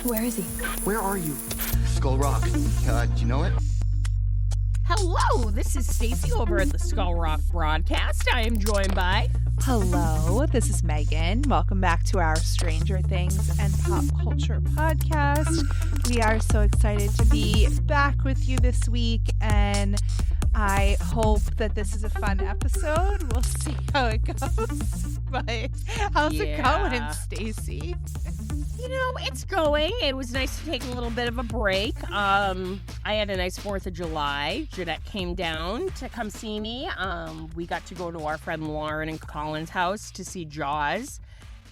Where is he? Where are you? Skull Rock. Do you know it? Hello, this is Stacy over at the Skull Rock broadcast. I am joined by... Hello, this is Megan. Welcome back to our Stranger Things and Pop Culture podcast. We are so excited to be back with you this week, and I hope that this is a fun episode. We'll see how it goes. But how's it going, Stacy? You know, it's going. It was nice to take a little bit of a break. I had a nice 4th of July. Jeanette came down to come see me. We got to go to our friend Lauren and Colin's house to see Jaws.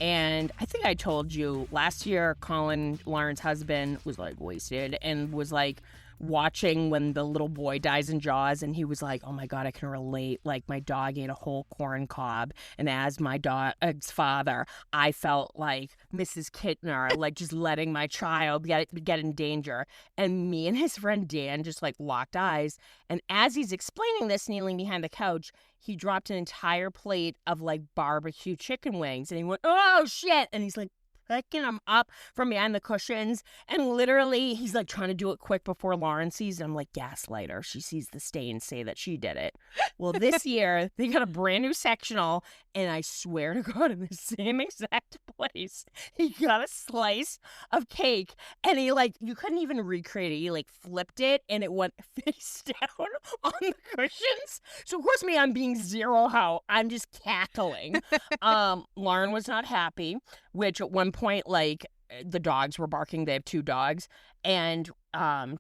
And I think I told you last year, Colin, Lauren's husband, was like wasted and was like watching when the little boy dies in Jaws, and he was like, oh my God, I can relate. Like, my dog ate a whole corn cob, and as my dog's father, I felt like Mrs. Kittner, like just letting my child get in danger. And me and his friend Dan just like locked eyes, and as he's explaining this, kneeling behind the couch, he dropped an entire plate of like barbecue chicken wings, and he went, oh shit, and he's like picking them up from behind the cushions, and literally he's like trying to do it quick before Lauren sees it. I'm like, gaslighter. She sees the stain, say that she did it. Well, this year they got a brand new sectional, and I swear to God, in the same exact place, he got a slice of cake, and he like, you couldn't even recreate it. He like flipped it, and it went face down on the cushions. So of course me, I'm being zero how. I'm just cackling. Lauren was not happy, which at one point, like, the dogs were barking. They have 2 dogs. And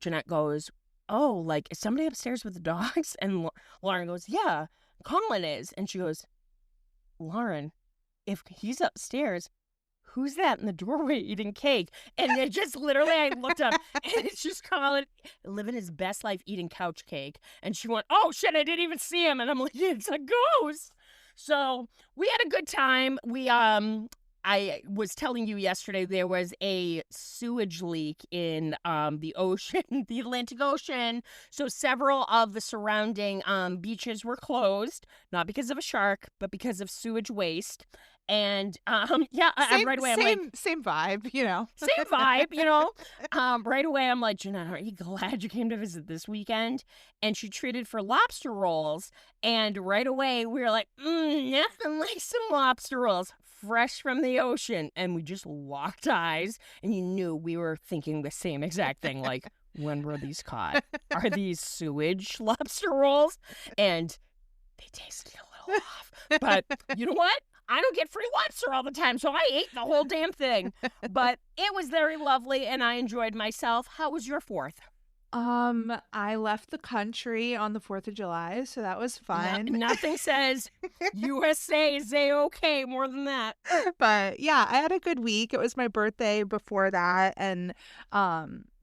Jeanette goes, oh, like, is somebody upstairs with the dogs? And Lauren goes, yeah, Colin is. And she goes, Lauren, if he's upstairs, who's that in the doorway eating cake? And it just literally, I looked up, and it's just Colin living his best life eating couch cake. And she went, oh, shit, I didn't even see him. And I'm like, it's a ghost. So we had a good time. I was telling you yesterday there was a sewage leak in the ocean, the Atlantic Ocean. So several of the surrounding beaches were closed, not because of a shark, but because of sewage waste. And right away I'm like, same vibe, you know. Same vibe, you know. Right away I'm like, Jeanette, are you glad you came to visit this weekend? And she treated for lobster rolls, and right away we were like, nothing like some lobster rolls, fresh from the ocean. And we just locked eyes, and you knew we were thinking the same exact thing, like, when were these caught? Are these sewage lobster rolls? And they tasted a little off. But you know what? I don't get free lobster all the time, so I ate the whole damn thing. But it was very lovely, and I enjoyed myself. How was your 4th? I left the country on the 4th of July, so that was fun. Nothing says USA is A-OK more than that. But yeah, I had a good week. It was my birthday before that, and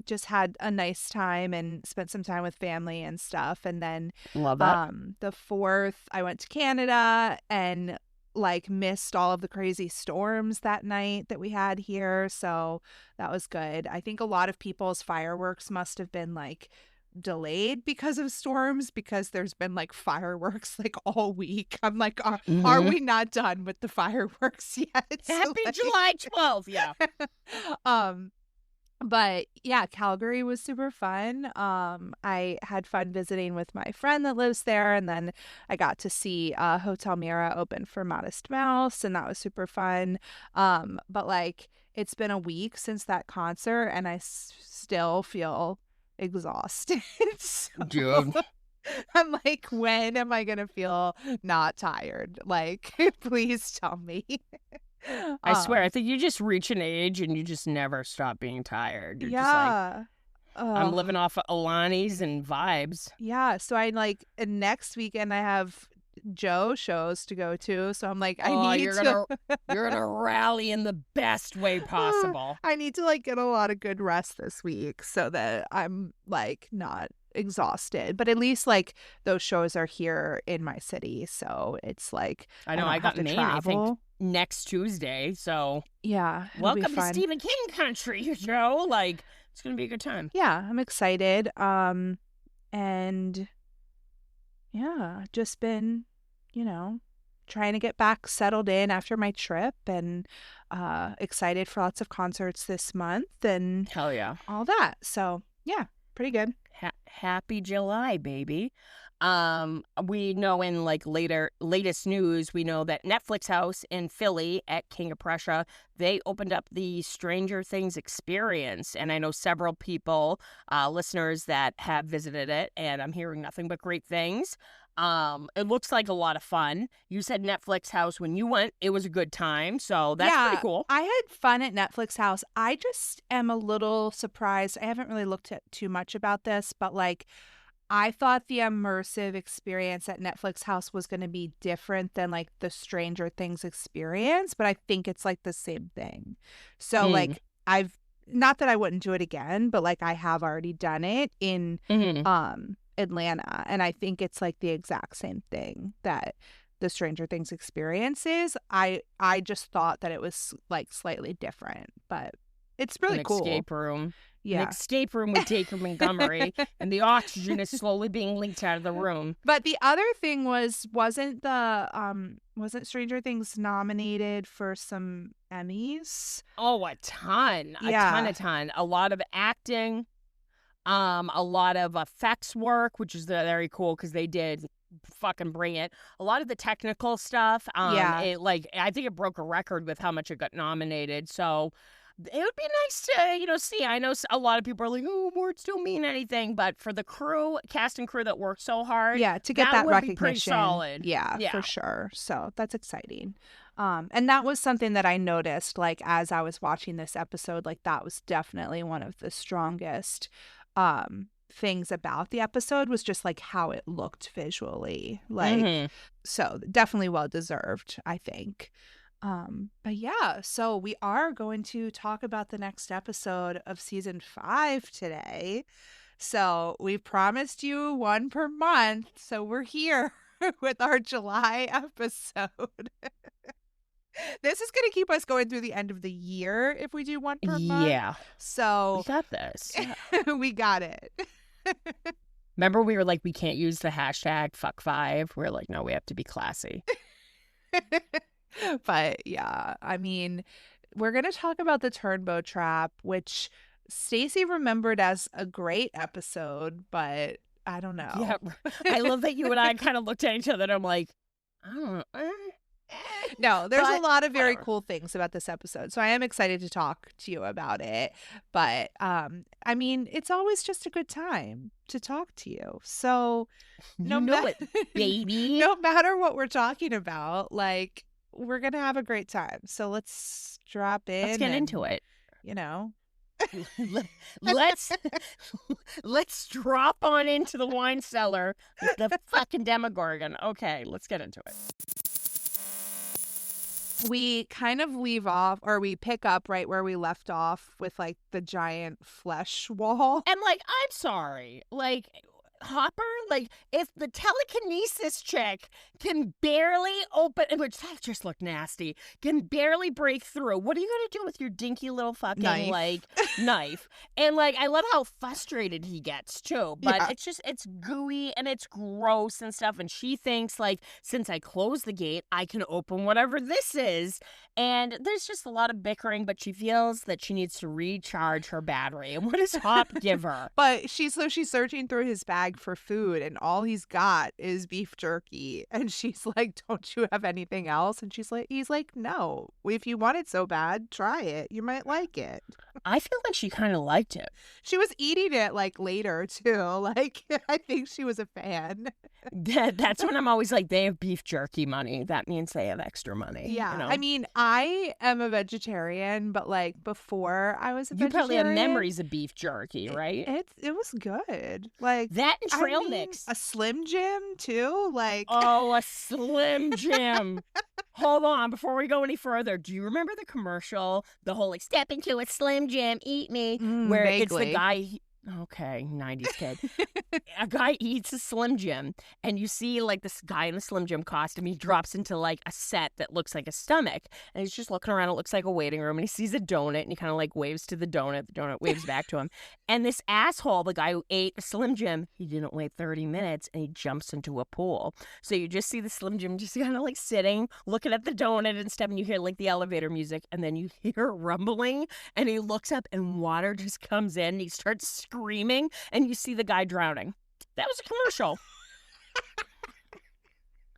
just had a nice time and spent some time with family and stuff. And then love that. The 4th, I went to Canada and like missed all of the crazy storms that night that we had here, so that was good. I think a lot of people's fireworks must have been like delayed because of storms, because there's been like fireworks like all week. I'm like, are we not done with the fireworks yet? Happy July 12th. Yeah. But yeah, Calgary was super fun. I had fun visiting with my friend that lives there, and then I got to see Hotel Mira open for Modest Mouse, and that was super fun. But like, it's been a week since that concert, and I still feel exhausted. So Dude. I'm like, when am I gonna feel not tired? Like, please tell me. I swear, I think you just reach an age and you just never stop being tired. You're just like, I'm living off of Alani's and vibes. Yeah, so I like next weekend I have Joe shows to go to, so I'm like, you're gonna rally in the best way possible. I need to like get a lot of good rest this week so that I'm like not exhausted, but at least like those shows are here in my city, so it's like I know I got Maine, I think, next Tuesday, so yeah, welcome to Stephen King country, Joe. Like, it's gonna be a good time. Yeah, I'm excited. And yeah, just been, trying to get back settled in after my trip, and excited for lots of concerts this month and Hell yeah. all that. So yeah, pretty good. Happy July, baby. We know in like latest news, we know that Netflix House in Philly at King of Prussia, they opened up the Stranger Things experience. And I know several people, listeners that have visited it, and I'm hearing nothing but great things. It looks like a lot of fun. You said Netflix House when you went, it was a good time. So that's pretty cool. I had fun at Netflix House. I just am a little surprised. I haven't really looked at too much about this, but like, I thought the immersive experience at Netflix House was going to be different than like the Stranger Things experience, but I think it's like the same thing. So like, I've, not that I wouldn't do it again, but like I have already done it in Atlanta, and I think it's like the exact same thing that the Stranger Things experience is. I just thought that it was like slightly different, but it's really cool. Escape room. Yeah. An escape room with Dacre Montgomery, and the oxygen is slowly being leaked out of the room. But the other thing wasn't Stranger Things nominated for some Emmys? Oh, a ton. Yeah. A ton. A lot of acting, a lot of effects work, which is very cool because they did fucking bring it. A lot of the technical stuff. I think it broke a record with how much it got nominated. So it would be nice to, see. I know a lot of people are like, oh, awards don't mean anything, but for the cast and crew that worked so hard, to get that would recognition, be pretty solid. Yeah, for sure. So that's exciting. And that was something that I noticed, like as I was watching this episode, like that was definitely one of the strongest things about the episode was just like how it looked visually, like so definitely well deserved, I think. But yeah, so we are going to talk about the next episode of season 5 today. So we promised you one per month. So we're here with our July episode. This is going to keep us going through the end of the year if we do one per month. Yeah. So we got this. We got it. Remember we were like, we can't use the hashtag #fuck5. We're like, no, we have to be classy. But yeah, I mean, we're going to talk about the Turnbow Trap, which Stacey remembered as a great episode, but I don't know. Yeah, I love that you and I kind of looked at each other and I'm like, I don't know. No, there's a lot of very whatever. cool things about this episode. So I am excited to talk to you about it. But I mean, it's always just a good time to talk to you. So You know it, baby. no matter what we're talking about, like we're going to have a great time. So let's drop in. Let's get into it. Let's drop on into the wine cellar with the fucking Demogorgon. Okay, let's get into it. We kind of leave off, or we pick up right where we left off with like the giant flesh wall. And like, I'm sorry, like Hopper, like if the telekinesis chick can barely open, which that just looked nasty, can barely break through, what are you gonna do with your dinky little fucking knife? And like, I love how frustrated he gets too, but it's gooey and it's gross and stuff. And she thinks like, since I closed the gate, I can open whatever this is. And there's just a lot of bickering, but she feels that she needs to recharge her battery. And what does Hop give her? But she's searching through his bag for food, and all he's got is beef jerky. And she's like, "Don't you have anything else?" And he's like, "No. If you want it so bad, try it. You might like it." I feel like she kind of liked it. She was eating it like later too. Like I think she was a fan. That's when I'm always like, they have beef jerky money. That means they have extra money. Yeah. You know? I mean, I am a vegetarian, but like before I was a you vegetarian. probably have memories of beef jerky, right? It was good. Like that and trail mix. A Slim Jim too. Like a Slim Jim. Hold on, before we go any further, do you remember the commercial, the whole like step into a Slim Jim, eat me, where vaguely. it's the guy Okay, 90s kid. A guy eats a Slim Jim, and you see like this guy in a Slim Jim costume. He drops into like a set that looks like a stomach, and he's just looking around. It looks like a waiting room, and he sees a donut, and he kind of like waves to the donut. The donut waves back to him. And this asshole, the guy who ate a Slim Jim, he didn't wait 30 minutes, and he jumps into a pool. So you just see the Slim Jim just kind of like sitting, looking at the donut and stuff, and you hear like the elevator music, and then you hear rumbling, and he looks up, and water just comes in, and he starts screaming, and you see the guy drowning. That was a commercial.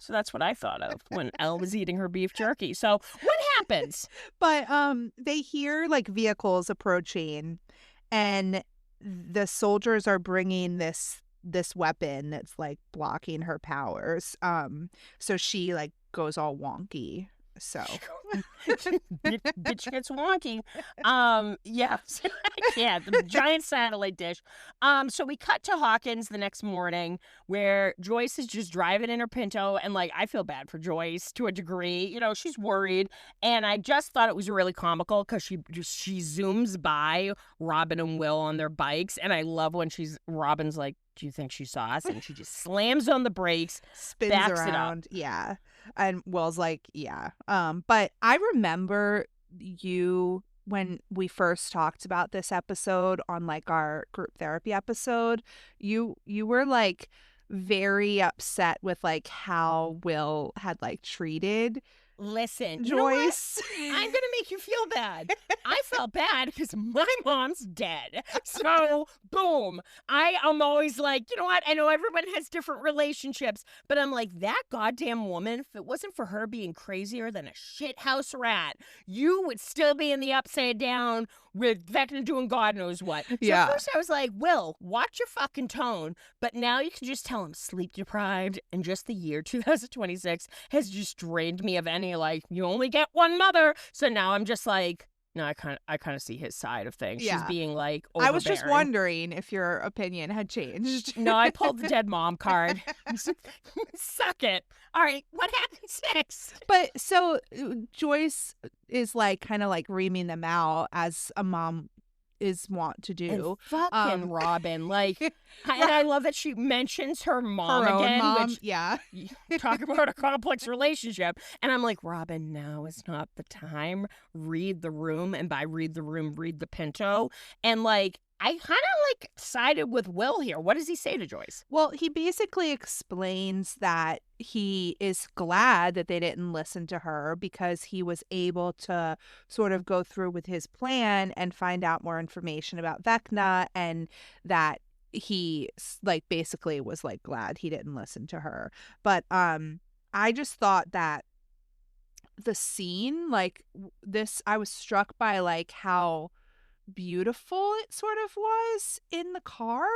So that's what I thought of when Elle was eating her beef jerky. So what happens? But they hear like vehicles approaching, and the soldiers are bringing this weapon that's like blocking her powers. So she like goes all wonky. So bitch gets wonky. Yeah, yeah, the giant satellite dish. So we cut to Hawkins the next morning, where Joyce is just driving in her Pinto, and like I feel bad for Joyce to a degree. You know, she's worried, and I just thought it was really comical because she zooms by Robin and Will on their bikes, and I love when Robin's like, "Do you think she saw us?" And she just slams on the brakes, spins backs around. Yeah. And Will's like, yeah. But I remember you when we first talked about this episode on like our group therapy episode, you were like very upset with like how Will had like treated Listen, you know what? Joyce. I'm gonna make you feel bad. I felt bad because my mom's dead. So, boom. I am always like, you know what? I know everyone has different relationships, but I'm like, that goddamn woman, if it wasn't for her being crazier than a shithouse rat, you would still be in the upside down with Vecna doing God knows what. So Yeah. at first I was like, Will, watch your fucking tone. But now you can just tell him sleep deprived, and just the year 2026 has just drained me of any, like, you only get one mother. So now I'm just like, no, I kind of see his side of things. Yeah. She's being like I was just overbearing. wondering if your opinion had changed. No, I pulled the dead mom card. Suck it. All right, what happens next? But so Joyce is like kind of like reaming them out as a mom is wont to do. And fucking Robin, like, and I love that she mentions her mom Her own again, mom, which yeah. talk about a complex relationship. And I'm like, Robin, now is not the time. Read the room, and by read the room, read the Pinto. And like, I kind of like sided with Will here. What does he say to Joyce? Well, he basically explains that he is glad that they didn't listen to her because he was able to sort of go through with his plan and find out more information about Vecna, and that he like basically was like glad he didn't listen to her. But I just thought that the scene, like this, I was struck by like how beautiful it sort of was in the car.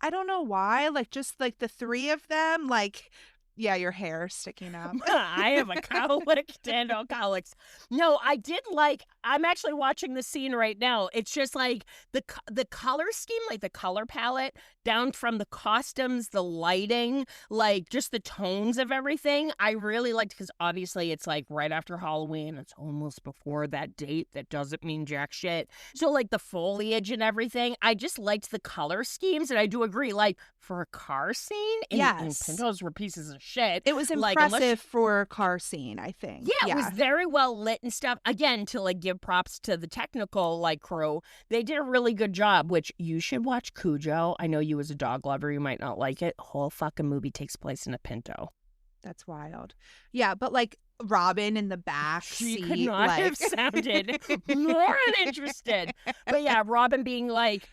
I don't know why. Like just like the three of them, like, yeah, your hair sticking up. I have a cowlick, tendocolics. No, I did like, I'm actually watching the scene right now. It's just like the color scheme, like the color palette, down from the costumes, the lighting, like just the tones of everything. I really liked, because obviously it's like right after Halloween. It's almost before that date. That doesn't mean jack shit. So like the foliage and everything, I just liked the color schemes. And I do agree, like for a car scene, and Yes. Pintos were pieces of shit. It was Like, impressive unless- for a car scene, I think. Yeah, it was very well lit and stuff. Again, to like give props to the technical like crew, they did a really good job. Which you should watch Cujo. I know you as a dog lover, you might not like it. Whole fucking movie takes place in a Pinto. That's wild. Yeah, but like Robin in the back She seat, could not like... have sounded more uninterested. But yeah, Robin being like,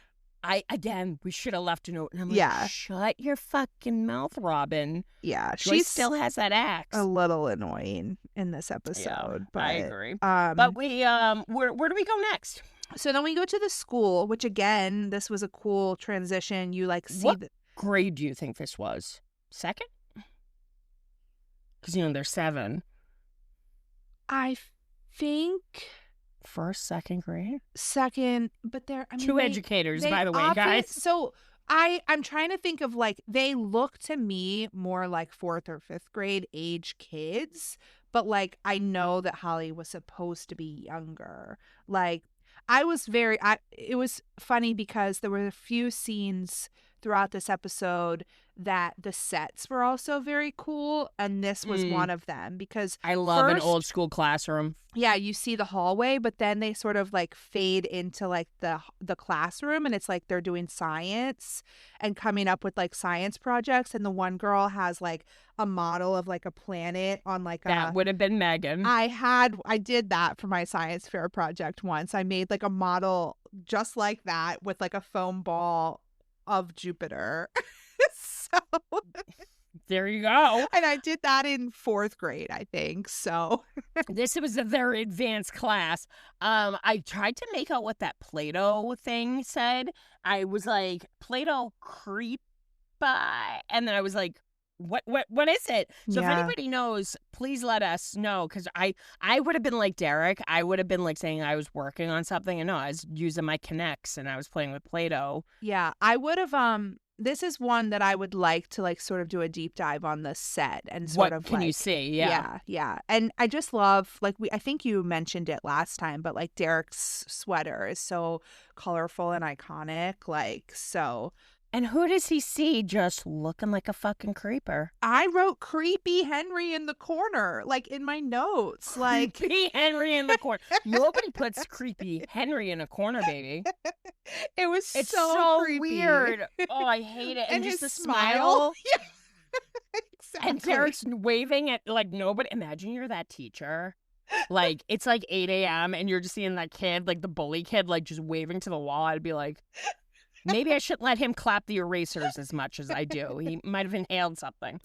we should have left a note. And I'm like, Yeah. shut your fucking mouth, Robin. Yeah, She she's still has that axe. a little annoying in this episode. But I agree. Um, But we where do we go next? so then we go to the school, which again, this was a cool transition. You like see What grade do you think this was? Second? Because, they're 7. I think First, second grade? second, but they're I mean, Two they- educators, they by the way, obvious- guys. So I'm trying to think of like, they look to me more like 4th or 5th grade age kids, but like I know that Holly was supposed to be younger. Like it was funny because there were a few scenes throughout this episode that the sets were also very cool, and this was one of them because I love an first, old school classroom. yeah, you see the hallway, but then they sort of like fade into like the classroom, and it's like they're doing science and coming up with like science projects, and the one girl has like a model of like a planet on like That would have been Megan. I did that for my science fair project once. I made like a model just like that with like a foam ball of Jupiter. So There you go. and I did that in 4th grade, I think. So This was a very advanced class. I tried to make out what that Play-Doh thing said. I was like, Play-Doh creep by, and then I was like, what is it? So if Yeah. anybody knows, please let us know, because I would have been like Derek. I would have been like saying I was working on something, and no, I was using my Kinects and I was playing with Play-Doh. yeah, I would have this is one that I would like to like sort of do a deep dive on the set and sort What of can you like see? Yeah. yeah. And I just love like I think you mentioned it last time, but like Derek's sweater is so colorful and iconic, like so And who does he see just looking like a fucking creeper? I wrote creepy Henry in the corner, like in my notes. Like Creepy Henry in the corner. Nobody puts creepy Henry in a corner, baby. it was It's so, so creepy. weird. Oh, I hate it. And just his the smile. Yeah. Exactly. And Derek's waving at like nobody. Imagine you're that teacher. Like it's like 8 a.m. and you're just seeing that kid, like the bully kid, like just waving to the wall. I'd be like, maybe I shouldn't let him clap the erasers as much as I do. He might have inhaled something.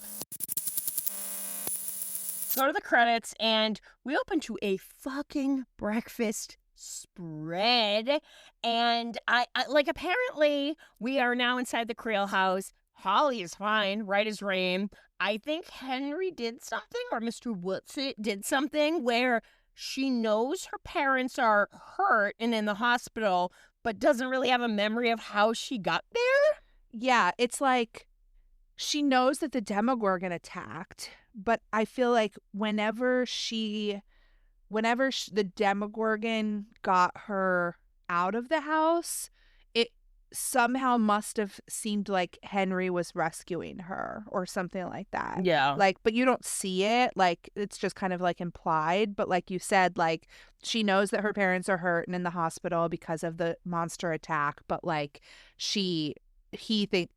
Go to the credits, and we open to a fucking breakfast spread. And I like, apparently we are now inside the Creel house. Holly is fine, right as rain. I think Henry did something, or Mr. Whatsit did something where she knows her parents are hurt and in the hospital, but doesn't really have a memory of how she got there. Yeah, it's like she knows that the Demogorgon attacked, but I feel like whenever the Demogorgon got her out of the house, it somehow must have seemed like Henry was rescuing her or something like that. Yeah. Like, but you don't see it. Like, it's just kind of like implied. But like you said, like she knows that her parents are hurt and in the hospital because of the monster attack. But like he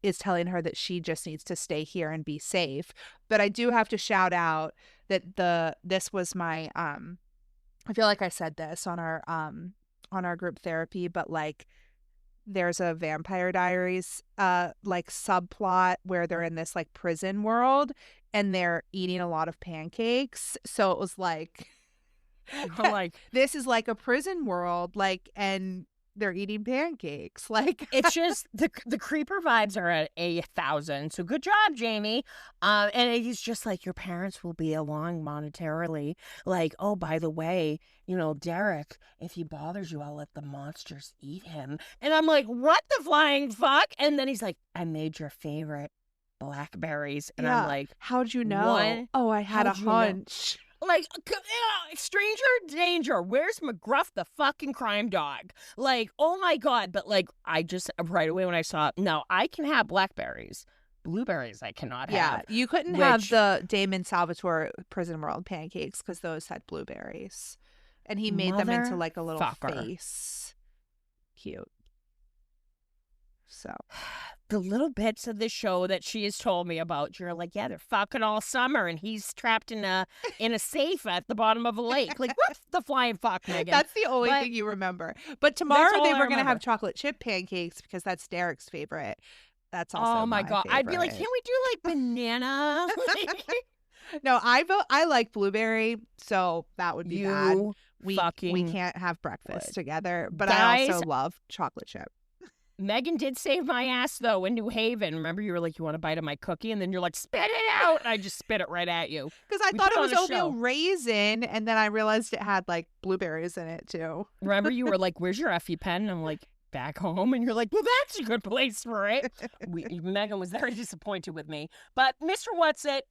is telling her that she just needs to stay here and be safe. But I do have to shout out that this was my I feel like I said this on our group therapy, but like there's a Vampire Diaries like subplot where they're in this like prison world and they're eating a lot of pancakes. So it was like I'm like, this is like a prison world, like, and they're eating pancakes. Like it's just the creeper vibes are at 1,000. So good job, Jamie. And he's just like, your parents will be along monetarily. Like, oh, by the way, you know, Derek, if he bothers you, I'll let the monsters eat him. And I'm like, what the flying fuck? And then he's like, I made your favorite blackberries. And I'm like, how'd you know? What? Oh, I had How'd a you know? hunch. Like, stranger danger. Where's McGruff, the fucking crime dog? Like, oh my God. But like, I just, right away when I saw it, no, I can have blackberries. Blueberries I cannot have. Yeah, you couldn't have the Damon Salvatore Prison World pancakes because those had blueberries. And he made them into like a little Motherfucker. face. Cute. So The little bits of the show that she has told me about, you're like, yeah, they're fucking all summer, and he's trapped in a safe at the bottom of a lake. Like, what the flying fuck, Megan? that's the only But- thing you remember. But tomorrow all they I were going to remember. have chocolate chip pancakes because that's Derek's favorite. That's also Oh my God. I'd be like, favorite. can we do like banana? No, I like blueberry, so that would be bad. You We fucking can't have breakfast would. together, but I Guys- also love chocolate chip. Megan did save my ass, though, in New Haven. Remember, you were like, you want a bite of my cookie? And then you're like, spit it out. And I just spit it right at you. Because I We thought put it on was a oatmeal show. raisin, and then I realized it had like blueberries in it too. Remember, you were like, where's your Effie pen? And I'm like, back home. And you're like, well, that's a good place for it. Megan was very disappointed with me. But Mr. Whatsit,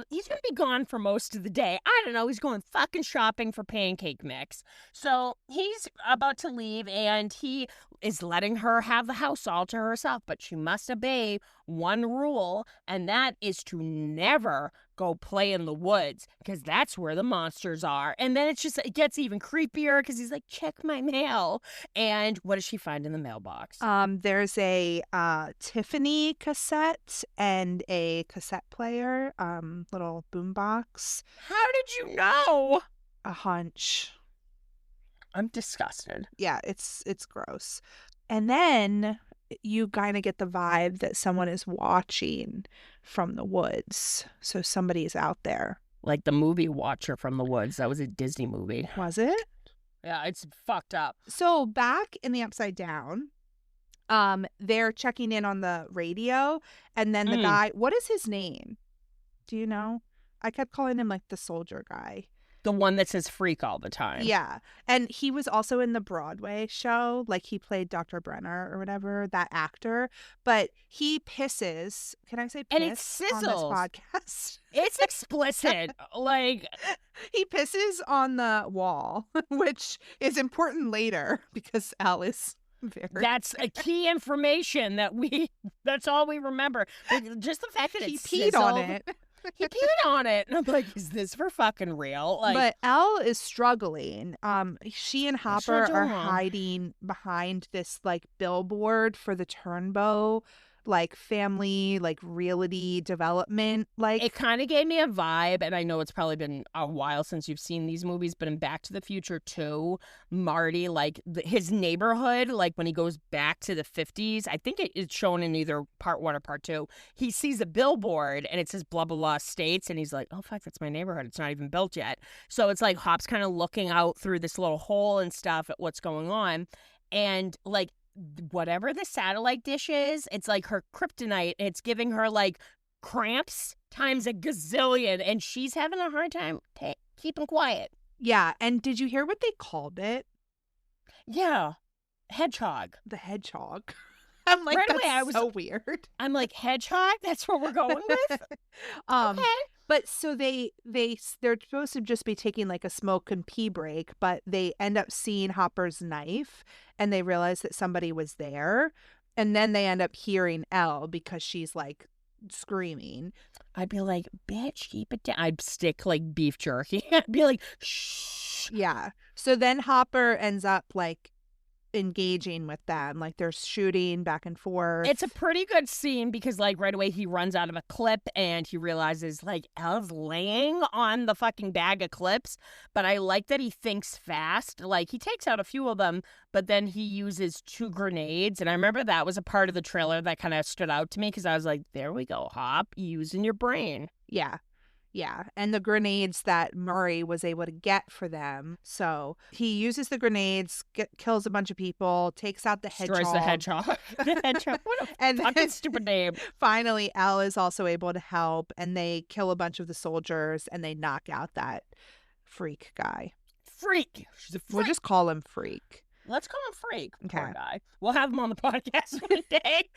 he's going to be gone for most of the day. I don't know. He's going fucking shopping for pancake mix. So he's about to leave, and he is letting her have the house all to herself. But she must obey one rule, and that is to never go play in the woods, because that's where the monsters are. And then it gets even creepier, because he's like, check my mail. And what does she find in the mailbox? There's a Tiffany cassette and a cassette player, little boombox. How did you know? A hunch. I'm disgusted. Yeah, it's gross. And then you kind of get the vibe that someone is watching from the woods. So somebody's out there. Like the movie Watcher from the Woods. That was a Disney movie. Was it? Yeah, it's fucked up. So back in the Upside Down, they're checking in on the radio, and then the guy, what is his name? Do you know? I kept calling him like the soldier guy. The one that says freak all the time. Yeah. And he was also in the Broadway show. Like, he played Dr. Brenner or whatever, that actor. But he pisses. Can I say piss And it sizzles. on this podcast? It's explicit. Like, he pisses on the wall, which is important later because Al is very... That's a key information that's all we remember. But just the fact that he it peed on sizzled, it. He peed on it. And I'm like, is this for fucking real? Like, but Elle is struggling. She and Hopper sure are do. hiding behind this like billboard for the Turnbow, like family, like realty development. Like, it kind of gave me a vibe, and I know it's probably been a while since you've seen these movies, but in Back to the Future 2, Marty, like his neighborhood, like when he goes back to the 50s, I think it's shown in either part 1 or part 2, he sees a billboard and it says blah, blah, blah states, and he's like, oh, fuck, that's my neighborhood. It's not even built yet. So it's like Hop's kind of looking out through this little hole and stuff at what's going on, and like, whatever the satellite dish is, it's like her kryptonite. It's giving her like cramps times a gazillion, and she's having a hard time keeping quiet. yeah. And did you hear what they called it? Yeah, hedgehog. The hedgehog. I'm like, Right that's away, I was- so weird. I'm like, hedgehog? That's what we're going with? Okay. But so they're supposed to just be taking like a smoke and pee break, but they end up seeing Hopper's knife, and they realize that somebody was there, and then they end up hearing Elle because she's like screaming. I'd be like, bitch, keep it down. I'd stick like beef jerky. I'd be like, shh. Yeah. So then Hopper ends up like engaging with them, like they're shooting back and forth. It's a pretty good scene because, like, right away he runs out of a clip and he realizes, like, Elle's laying on the fucking bag of clips. But I like that he thinks fast. Like, he takes out a few of them, but then he uses 2 grenades. And I remember that was a part of the trailer that kind of stood out to me because I was like, there we go, Hop, using your brain. Yeah. Yeah, and the grenades that Murray was able to get for them. So he uses the grenades, kills a bunch of people, takes out the hedgehog. Destroys the hedgehog. The hedgehog. What a And fucking then stupid name. finally, Elle is also able to help, and they kill a bunch of the soldiers, and they knock out that freak guy. Freak. She's a freak. We'll just call him Freak. Let's call him Freak. Okay. Poor guy. We'll have him on the podcast one day.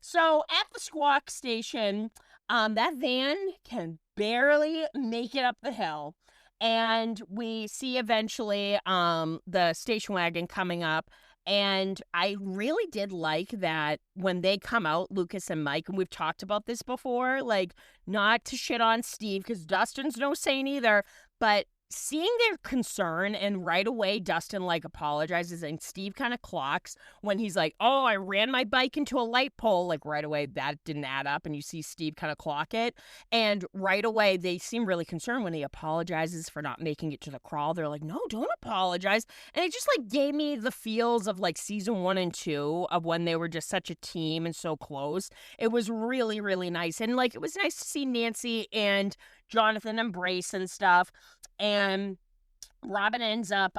So at the Squawk Station, that van can barely make it up the hill. And we see eventually the station wagon coming up. And I really did like that when they come out, Lucas and Mike, and we've talked about this before, like, not to shit on Steve, because Dustin's no saint either, but seeing their concern, and right away Dustin like apologizes, and Steve kind of clocks when he's like, oh, I ran my bike into a light pole. Like, right away that didn't add up, and you see Steve kind of clock it, and right away they seem really concerned when he apologizes for not making it to the crawl. They're like, no, don't apologize. And it just like gave me the feels of like season 1 and 2 of when they were just such a team and so close. It was really, really nice. And like, it was nice to see Nancy and Jonathan embrace and stuff. And Robin ends up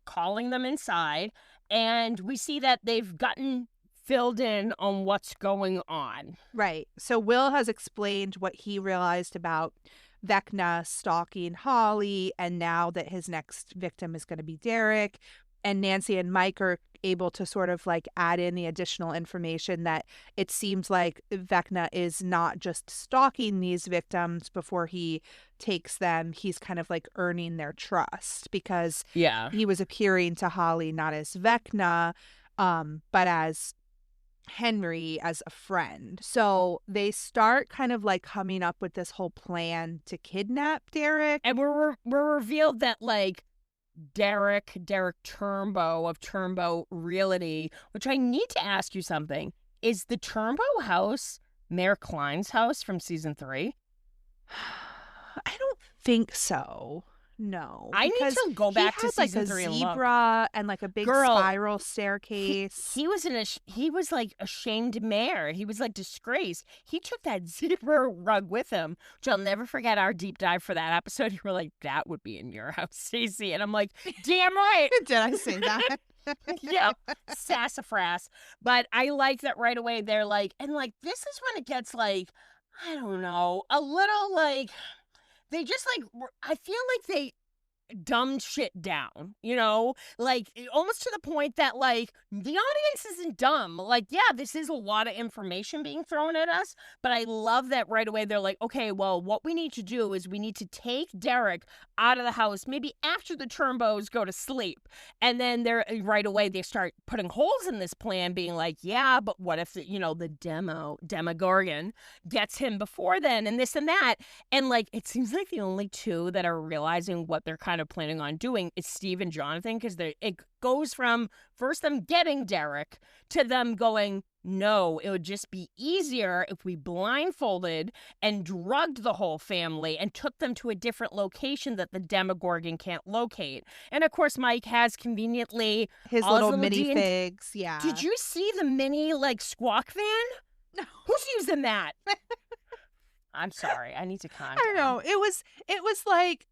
calling them inside, and we see that they've gotten filled in on what's going on. Right. So Will has explained what he realized about Vecna stalking Holly, and now that his next victim is going to be Derek. and Nancy and Mike are able to sort of like add in the additional information that it seems like Vecna is not just stalking these victims before he takes them. He's kind of like earning their trust because Yeah. he was appearing to Holly not as Vecna, but as Henry, as a friend. So they start kind of like coming up with this whole plan to kidnap Derek. And we're revealed that like Derek Turnbow of Turnbow Realty, which I need to ask you something. Is the Turnbow house Mayor Klein's house from season 3? I don't think so. No. I need because to go back he to had, like season a 3 and look. zebra and like a big Girl, spiral staircase. He was he was like a shamed mayor. He was like disgraced. He took that zebra rug with him, which I'll never forget. Our deep dive for that episode, you were like, "That would be in your house, Stacey," and I'm like, "Damn right." Did I say that? Yep, sassafras. But I like that right away. They're like, and like this is when it gets like, I don't know, a little like they just like I feel like they dumbed shit down, you know, like almost to the point that like the audience isn't dumb. Like, yeah, this is a lot of information being thrown at us, but I love that right away they're like, okay, well, what we need to do is we need to take Derek out of the house maybe after the Turnbows go to sleep. And then they're right away they start putting holes in this plan, being like, yeah, but what if the Demogorgon gets him before then, and this and that. And like it seems like the only two that are realizing what they're kind of planning on doing is Steve and Jonathan, because it goes from first them getting Derek to them going, no, it would just be easier if we blindfolded and drugged the whole family and took them to a different location that the Demogorgon can't locate. And of course, Mike has conveniently His all little his mini figs. Yeah. Did you see the mini like squawk van? No. Who's using that? I'm sorry. I need to calm I down. don't know. It was like,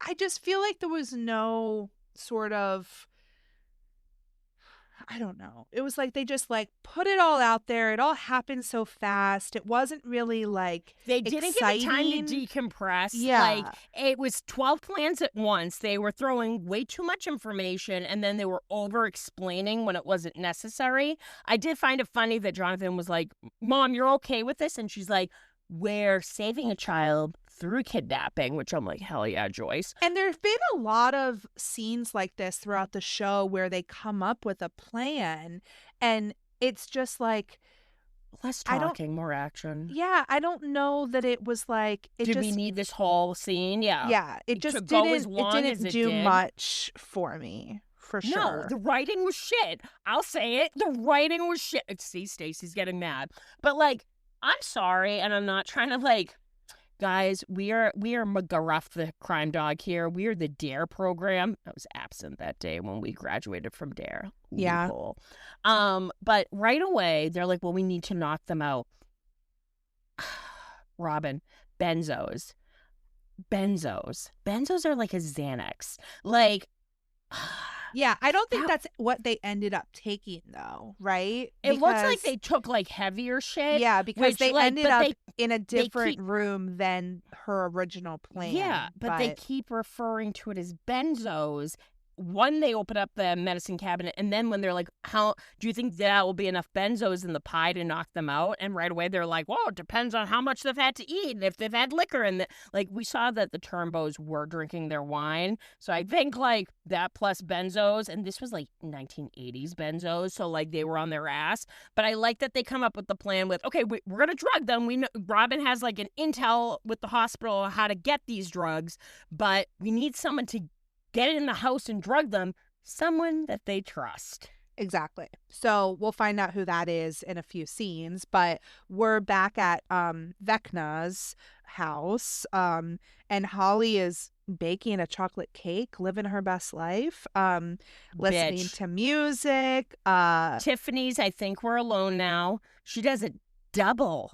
I just feel like there was no sort of, I don't know. It was like they just like put it all out there. It all happened so fast. It wasn't really like They didn't give it time to exciting. decompress. Yeah. Like, it was 12 plans at once. They were throwing way too much information, and then they were over-explaining when it wasn't necessary. I did find it funny that Jonathan was like, Mom, you're okay with this? And she's like, we're saving a child through kidnapping, which I'm like, hell yeah, Joyce. And there's been a lot of scenes like this throughout the show where they come up with a plan and it's just like, Less I don't- talking, more action. yeah, I don't know that it was like, it Did just, we need this whole scene? Yeah. yeah, it to just go didn't, as long it as didn't it do did? much for me, for No, sure. the writing was shit. I'll say it. The writing was shit. See, Stacey's getting mad. But like, I'm sorry, and I'm not trying to like, guys, we are McGruff the crime dog here. We are the DARE program. I was absent that day when we graduated from DARE. Yeah. Loophole. But right away they're like, well, we need to knock them out. Robin, benzos are like a Xanax. Like, Yeah, I don't think That- that's what they ended up taking though, right? it looks like Because- they took like heavier shit. yeah, because which, they like, ended but up they- in a different keep- room than her original plan. Yeah, but they keep referring to it as benzos. One, they open up the medicine cabinet, and then when they're like, how do you think that will be enough benzos in the pie to knock them out? And right away they're like, well, it depends on how much they've had to eat and if they've had liquor. And like, we saw that the Turnbows were drinking their wine. So I think like that plus benzos, and this was like 1980s benzos. So like they were on their ass. But I like that they come up with the plan with, okay, we're going to drug them. We know Robin has like an intel with the hospital on how to get these drugs, but we need someone to get in the house and drug them, someone that they trust. Exactly. So we'll find out who that is in a few scenes, but we're back at Vecna's house, and Holly is baking a chocolate cake, living her best life, listening Bitch. to music. Tiffany's, I think we're alone now. She does a double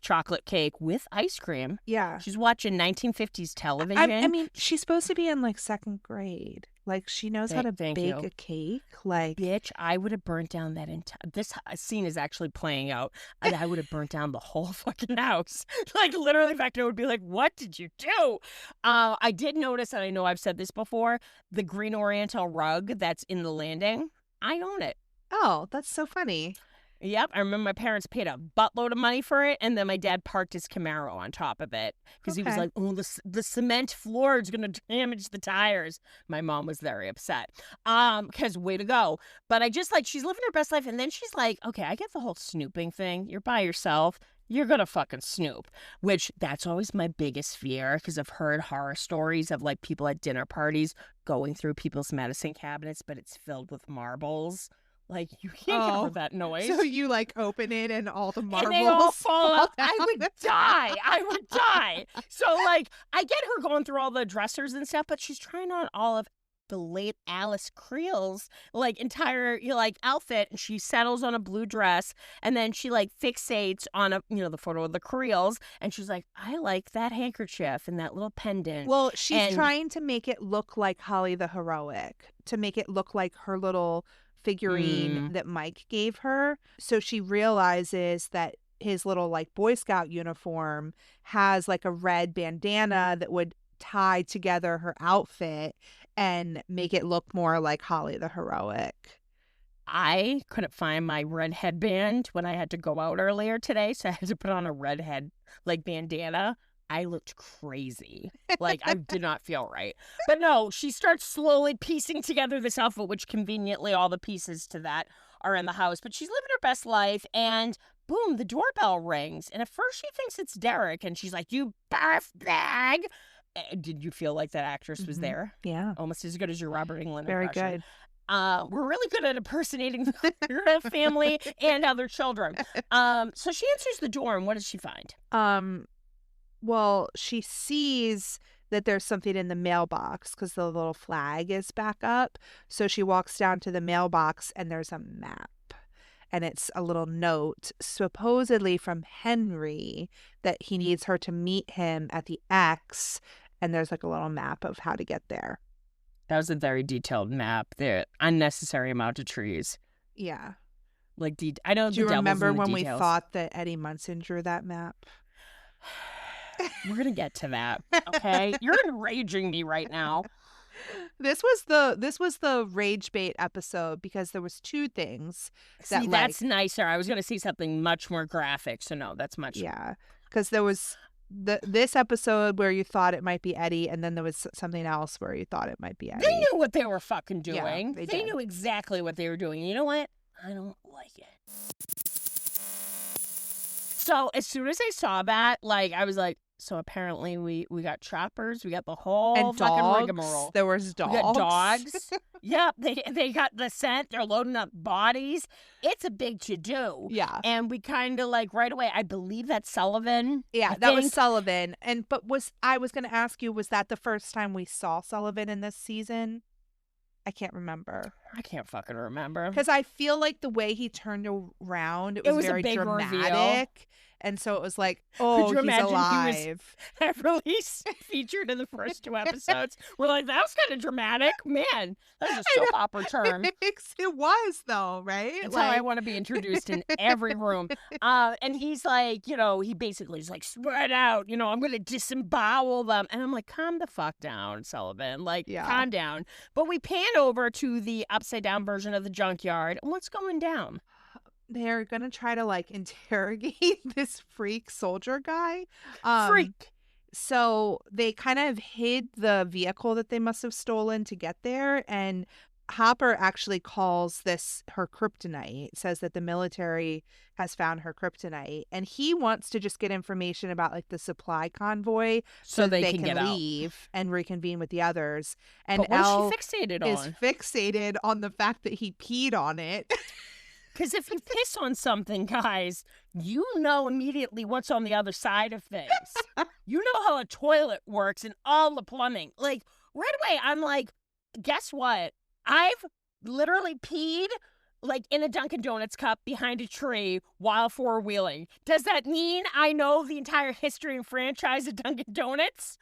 chocolate cake with ice cream. Yeah. She's watching 1950s television. I mean, she's supposed to be in like second grade. Like, she knows how to Thank bake you. a cake. Like, Bitch, I would have burnt down that entire. This scene is actually playing out. I would have burnt down the whole fucking house. Like, literally, in fact, I would be like, what did you do? I did notice, and I know I've said this before, the green Oriental rug that's in the landing. I own it. oh, that's so funny. Yep, I remember my parents paid a buttload of money for it, and then my dad parked his Camaro on top of it because he was Okay. like, "Oh, the cement floor is gonna damage the tires." My mom was very upset, because way to go. But I just like she's living her best life, and then she's like, "Okay, I get the whole snooping thing. You're by yourself. You're gonna fucking snoop," which that's always my biggest fear because I've heard horror stories of like people at dinner parties going through people's medicine cabinets, but it's filled with marbles. Like, you can't get over that noise. So you like open it and all the marbles And they all fall out. I down? would die. I would die. So, like, I get her going through all the dressers and stuff, but she's trying on all of the late Alice Creel's, like, entire, like, outfit. And she settles on a blue dress. And then she, like, fixates on the photo of the Creels. And she's like, I like that handkerchief and that little pendant. Well, she's And- trying to make it look like Holly the Heroic, to make it look like her little figurine that Mike gave her. So she realizes that his little like Boy Scout uniform has like a red bandana that would tie together her outfit and make it look more like Holly the Heroic. I couldn't find my red headband when I had to go out earlier today, so I had to put on a red head, like, bandana. I looked crazy. Like, I did not feel right. But no, she starts slowly piecing together this outfit, which conveniently all the pieces to that are in the house. But she's living her best life, and boom, the doorbell rings. And at first she thinks it's Derek, and she's like, "You barf bag." Did you feel like that actress was there? Yeah. Almost as good as your Robert Englund Very impression. good. We're really good at impersonating the family and other children. So she answers the door, and what does she find? Well, she sees that there's something in the mailbox because the little flag is back up. So she walks down to the mailbox and there's a map. And it's a little note, supposedly from Henry, that he needs her to meet him at the X. And there's like a little map of how to get there. That was a very detailed map. The unnecessary amount of trees. Yeah. Like, I know. Do you the devil's remember in the when details. we thought that Eddie Munson drew that map? We're gonna get to that. Okay, you're enraging me right now. This was the rage bait episode because there was two things that See, that's nicer. I was gonna say something much more graphic. So no, that's much. Yeah, because there was this episode where you thought it might be Eddie, and then there was something else where you thought it might be Eddie. They knew what they were fucking Yeah, doing. they They did. knew exactly what they were doing. You know what? I don't like it. So as soon as I saw that, like, I was like, so apparently we got choppers, we got the whole And fucking dogs. rigmarole. There was dogs. We got dogs. Yep, they got the scent. They're loading up bodies. It's a big to do. Yeah, And we kind of like right away. I believe that's Sullivan. yeah, I that was think. Sullivan. I was going to ask you, was that the first time we saw Sullivan in this season? I can't remember. I can't fucking remember. Because I feel like the way he turned around, it was was a very big reveal. dramatic. And so it was like, oh, you he's imagine he was- alive. That release featured in the first two episodes. We're like, that was kind of dramatic. Man, that was a soap opera term. It was, though, right? That's how I want to be introduced in every room. And he's like, he basically is like, spread out, I'm going to disembowel them. And I'm like, calm the fuck down, Sullivan. Like, Yeah. calm down. But we pan over to the upside down version of the junkyard. And what's going down? They're going to try to, like, interrogate this freak soldier guy. Freak. So they kind of hid the vehicle that they must have stolen to get there. And Hopper actually calls this her kryptonite, says that the military has found her kryptonite. And he wants to just get information about like the supply convoy So that they can get out. leave and reconvene with the others. And But what Elle is she fixated is on? fixated on the fact that he peed on it. Because if you piss on something, guys, you know immediately what's on the other side of things. You know how a toilet works and all the plumbing. Like, right away, I'm like, guess what? I've literally peed like in a Dunkin' Donuts cup behind a tree while four-wheeling. Does that mean I know the entire history and franchise of Dunkin' Donuts?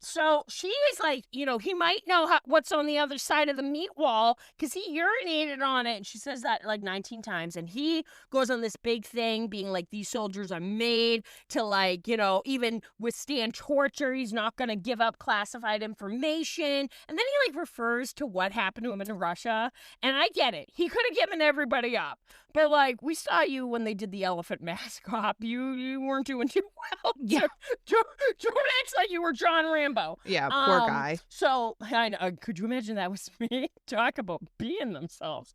So she is like, you know, he might know what's on the other side of the meat wall because he urinated on it. And she says that like 19 times. And he goes on this big thing being like, these soldiers are made to like, you know, even withstand torture. He's not going to give up classified information. And then he like refers to what happened to him in Russia. And I get it. He could have given everybody up. But like, we saw you when they did the elephant mask op. You weren't doing too well. Yeah. Don't act like you were John Rambo. Yeah, poor guy. So, I know, could you imagine that was me? Talk about being themselves.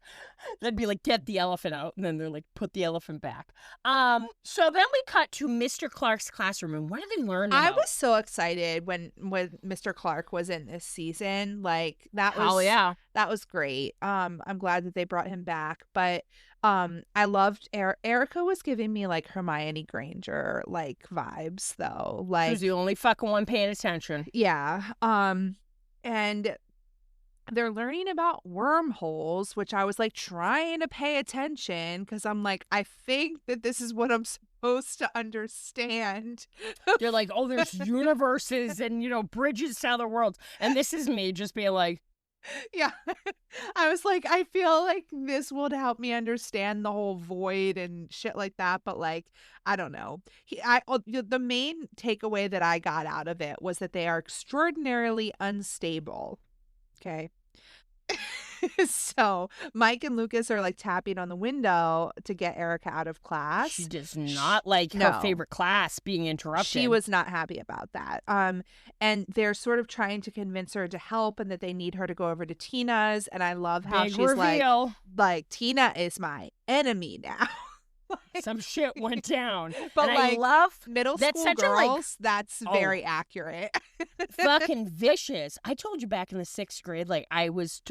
They'd be like, get the elephant out. And then they're like, put the elephant back. So then we cut to Mr. Clark's classroom. And what did they learn about? I was so excited when Mr. Clark was in this season. Like that was that was great. I'm glad that they brought him back. But I loved Erica was giving me like Hermione Granger like vibes though. Like she was the only fucking one paying attention. Yeah. And they're learning about wormholes, which I was like trying to pay attention because I'm like, I think that this is what I'm supposed to understand. You're like, oh, there's universes and, you know, bridges to other worlds. And this is me just being like, yeah. I was like, I feel like this would help me understand the whole void and shit like that. But like, I don't know. The main takeaway that I got out of it was that they are extraordinarily unstable. Okay. So Mike and Lucas are like tapping on the window to get Erica out of class. She does not like her favorite class being interrupted. She was not happy about that. And they're sort of trying to convince her to help and that they need her to go over to Tina's. And I love how Big she's reveal. like Tina is my enemy now. Like, some shit went down. But and like, I love middle that's school such girls, that's very accurate. Fucking vicious. I told you back in the 6th grade, like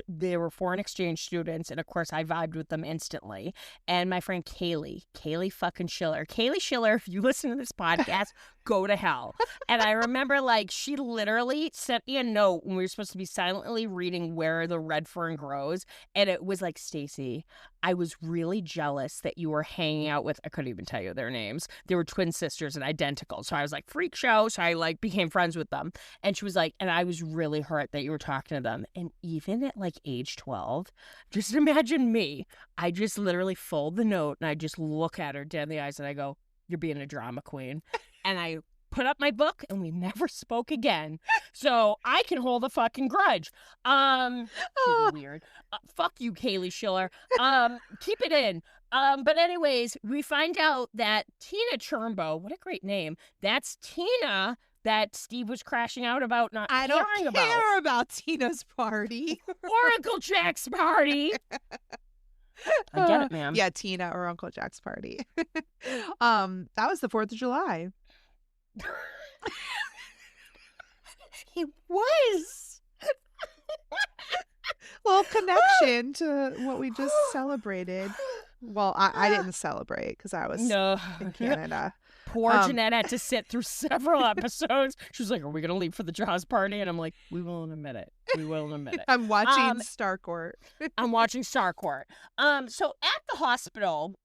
they were foreign exchange students, and of course I vibed with them instantly. And my friend Kaylee fucking Schiller. Kaylee Schiller, if you listen to this podcast, go to hell. And I remember like she literally sent me a note when we were supposed to be silently reading Where the Red Fern Grows. And it was like, Stacy, I was really jealous that you were hanging out with, I couldn't even tell you their names. They were twin sisters and identical. So I was like, freak show. So I like became friends with them. And she was like, and I was really hurt that you were talking to them. And even at like age 12, just imagine me. I just literally fold the note and I just look at her dead in the eyes and I go, you're being a drama queen. And I put up my book and we never spoke again. So I can hold a fucking grudge. She's weird. Fuck you, Kaylee Schiller. Keep it in. But anyways, we find out that Tina Chernbo, what a great name. That's Tina that Steve was crashing out about not caring about. I don't care about Tina's party. Or Uncle Jack's party. I get it, ma'am. Yeah, Tina or Uncle Jack's party. That was the 4th of July. He was. Little connection to what we just celebrated. Well, I didn't celebrate because I was in Canada. Poor Jeanette had to sit through several episodes. She was like, are we going to leave for the Jaws party? And I'm like, we will in a minute. We will in a minute. I'm watching Starcourt. I'm watching Starcourt. So at the hospital,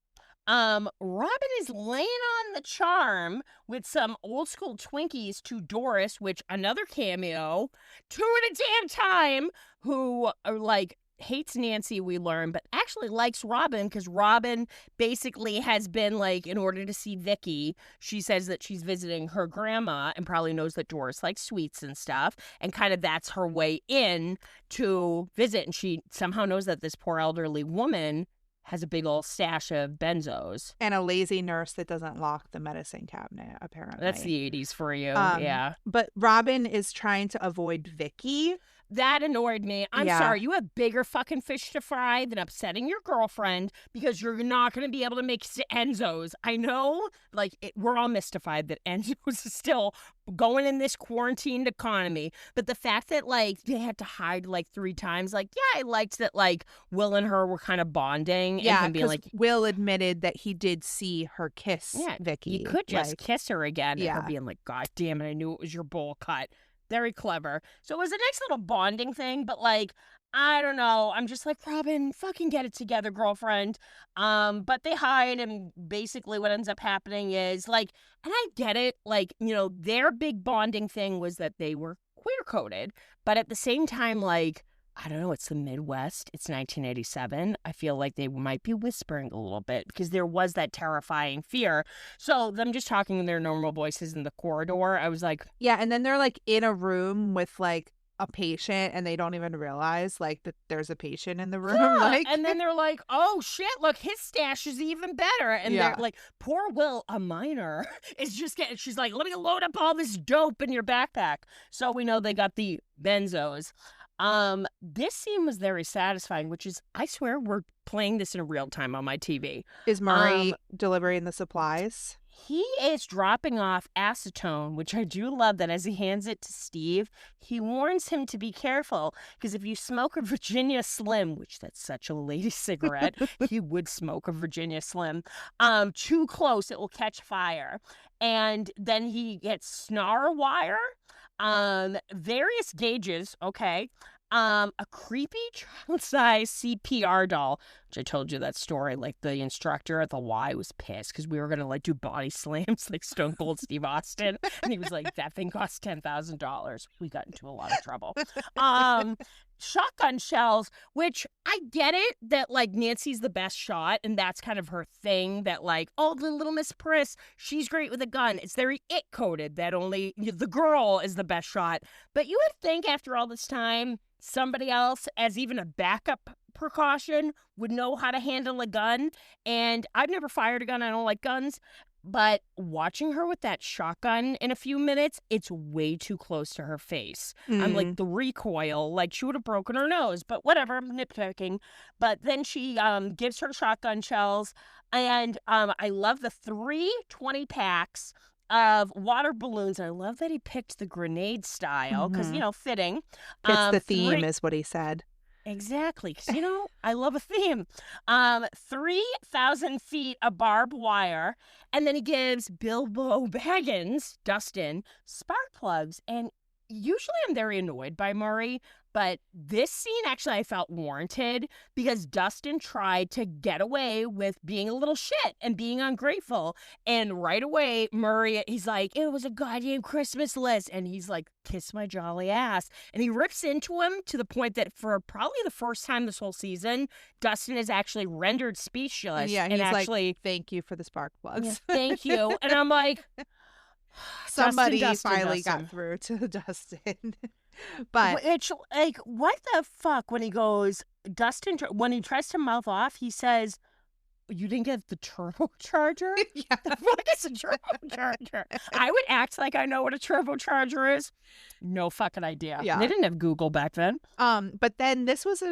Robin is laying on the charm with some old school Twinkies to Doris, which another cameo, 2 at a damn time, who are like, hates Nancy, we learn, but actually likes Robin because Robin basically has been like, in order to see Vicky, she says that she's visiting her grandma and probably knows that Doris likes sweets and stuff, and kind of that's her way in to visit, and she somehow knows that this poor elderly woman has a big old stash of benzos. And a lazy nurse that doesn't lock the medicine cabinet, apparently. That's the 80s for you, yeah. But Robin is trying to avoid Vicky. That annoyed me. I'm sorry. You have bigger fucking fish to fry than upsetting your girlfriend because you're not going to be able to make Enzo's. I know, like, we're all mystified that Enzo's is still going in this quarantined economy. But the fact that, like, they had to hide, like, 3 times, like, yeah, I liked that, like, Will and her were kind of bonding. Yeah, and being like, Will admitted that he did see her kiss Vicky. You could just kiss her again. And her being like, God damn it, I knew it was your bowl cut. Very clever. So it was a nice little bonding thing, but like, I don't know. I'm just like, Robin, fucking get it together, girlfriend. But they hide, and basically what ends up happening is like, and I get it, like, their big bonding thing was that they were queer coded, but at the same time, like, I don't know, it's the Midwest. It's 1987. I feel like they might be whispering a little bit because there was that terrifying fear. So them just talking in their normal voices in the corridor, I was like, Yeah, and then they're like in a room with like a patient and they don't even realize like that there's a patient in the room. yeah. Like, And then they're like, oh shit, look, his stash is even better. And Yeah. they're like, poor Will, a minor, is just getting, she's like, let me load up all this dope in your backpack. So we know they got the benzos. This scene was very satisfying, which is, I swear, we're playing this in real time on my TV. is Murray delivering the supplies? He is dropping off acetone, which I do love that as he hands it to Steve, he warns him to be careful because if you smoke a Virginia Slim, which that's such a lady cigarette, he would smoke a Virginia Slim, too close, it will catch fire. And then he gets snarl wire, various gauges, okay, a creepy child-size CPR doll, which I told you that story. Like the instructor at the Y was pissed because we were gonna like do body slams like Stone Cold Steve Austin, and he was like, "That thing costs $10,000." We got into a lot of trouble. Shotgun shells, which I get it that like Nancy's the best shot, and that's kind of her thing. That like, oh, the little Miss Priss, she's great with a gun. It's very it coded that only the girl is the best shot. But you would think after all this time, somebody else, as even a backup precaution, would know how to handle a gun. And I've never fired a gun. I don't like guns. But watching her with that shotgun in a few minutes, it's way too close to her face. I'm like, the recoil, like she would have broken her nose, but whatever, I'm nitpicking. But then she gives her shotgun shells, and I love the 3 20-packs of water balloons. I love that he picked the grenade style because, fitting. It's the theme, 3 is what he said. Exactly, because I love a theme. 3,000 feet of barbed wire, and then he gives Bilbo Baggins, Dustin, spark plugs. And usually I'm very annoyed by Murray, but this scene actually I felt warranted because Dustin tried to get away with being a little shit and being ungrateful. And right away, Murray, he's like, it was a goddamn Christmas list. And he's like, kiss my jolly ass. And he rips into him to the point that for probably the first time this whole season, Dustin is actually rendered speechless. Yeah, and he's actually, like, thank you for the spark plugs. yeah, thank you. And I'm like, Somebody Dustin, finally Dustin. got through to Dustin. But it's like, what the fuck when he goes, Dustin, when he tries to mouth off, he says, you didn't get the turbocharger? yeah. The fuck is a turbocharger? I would act like I know what a turbocharger is. No fucking idea. Yeah. They didn't have Google back then. But then this was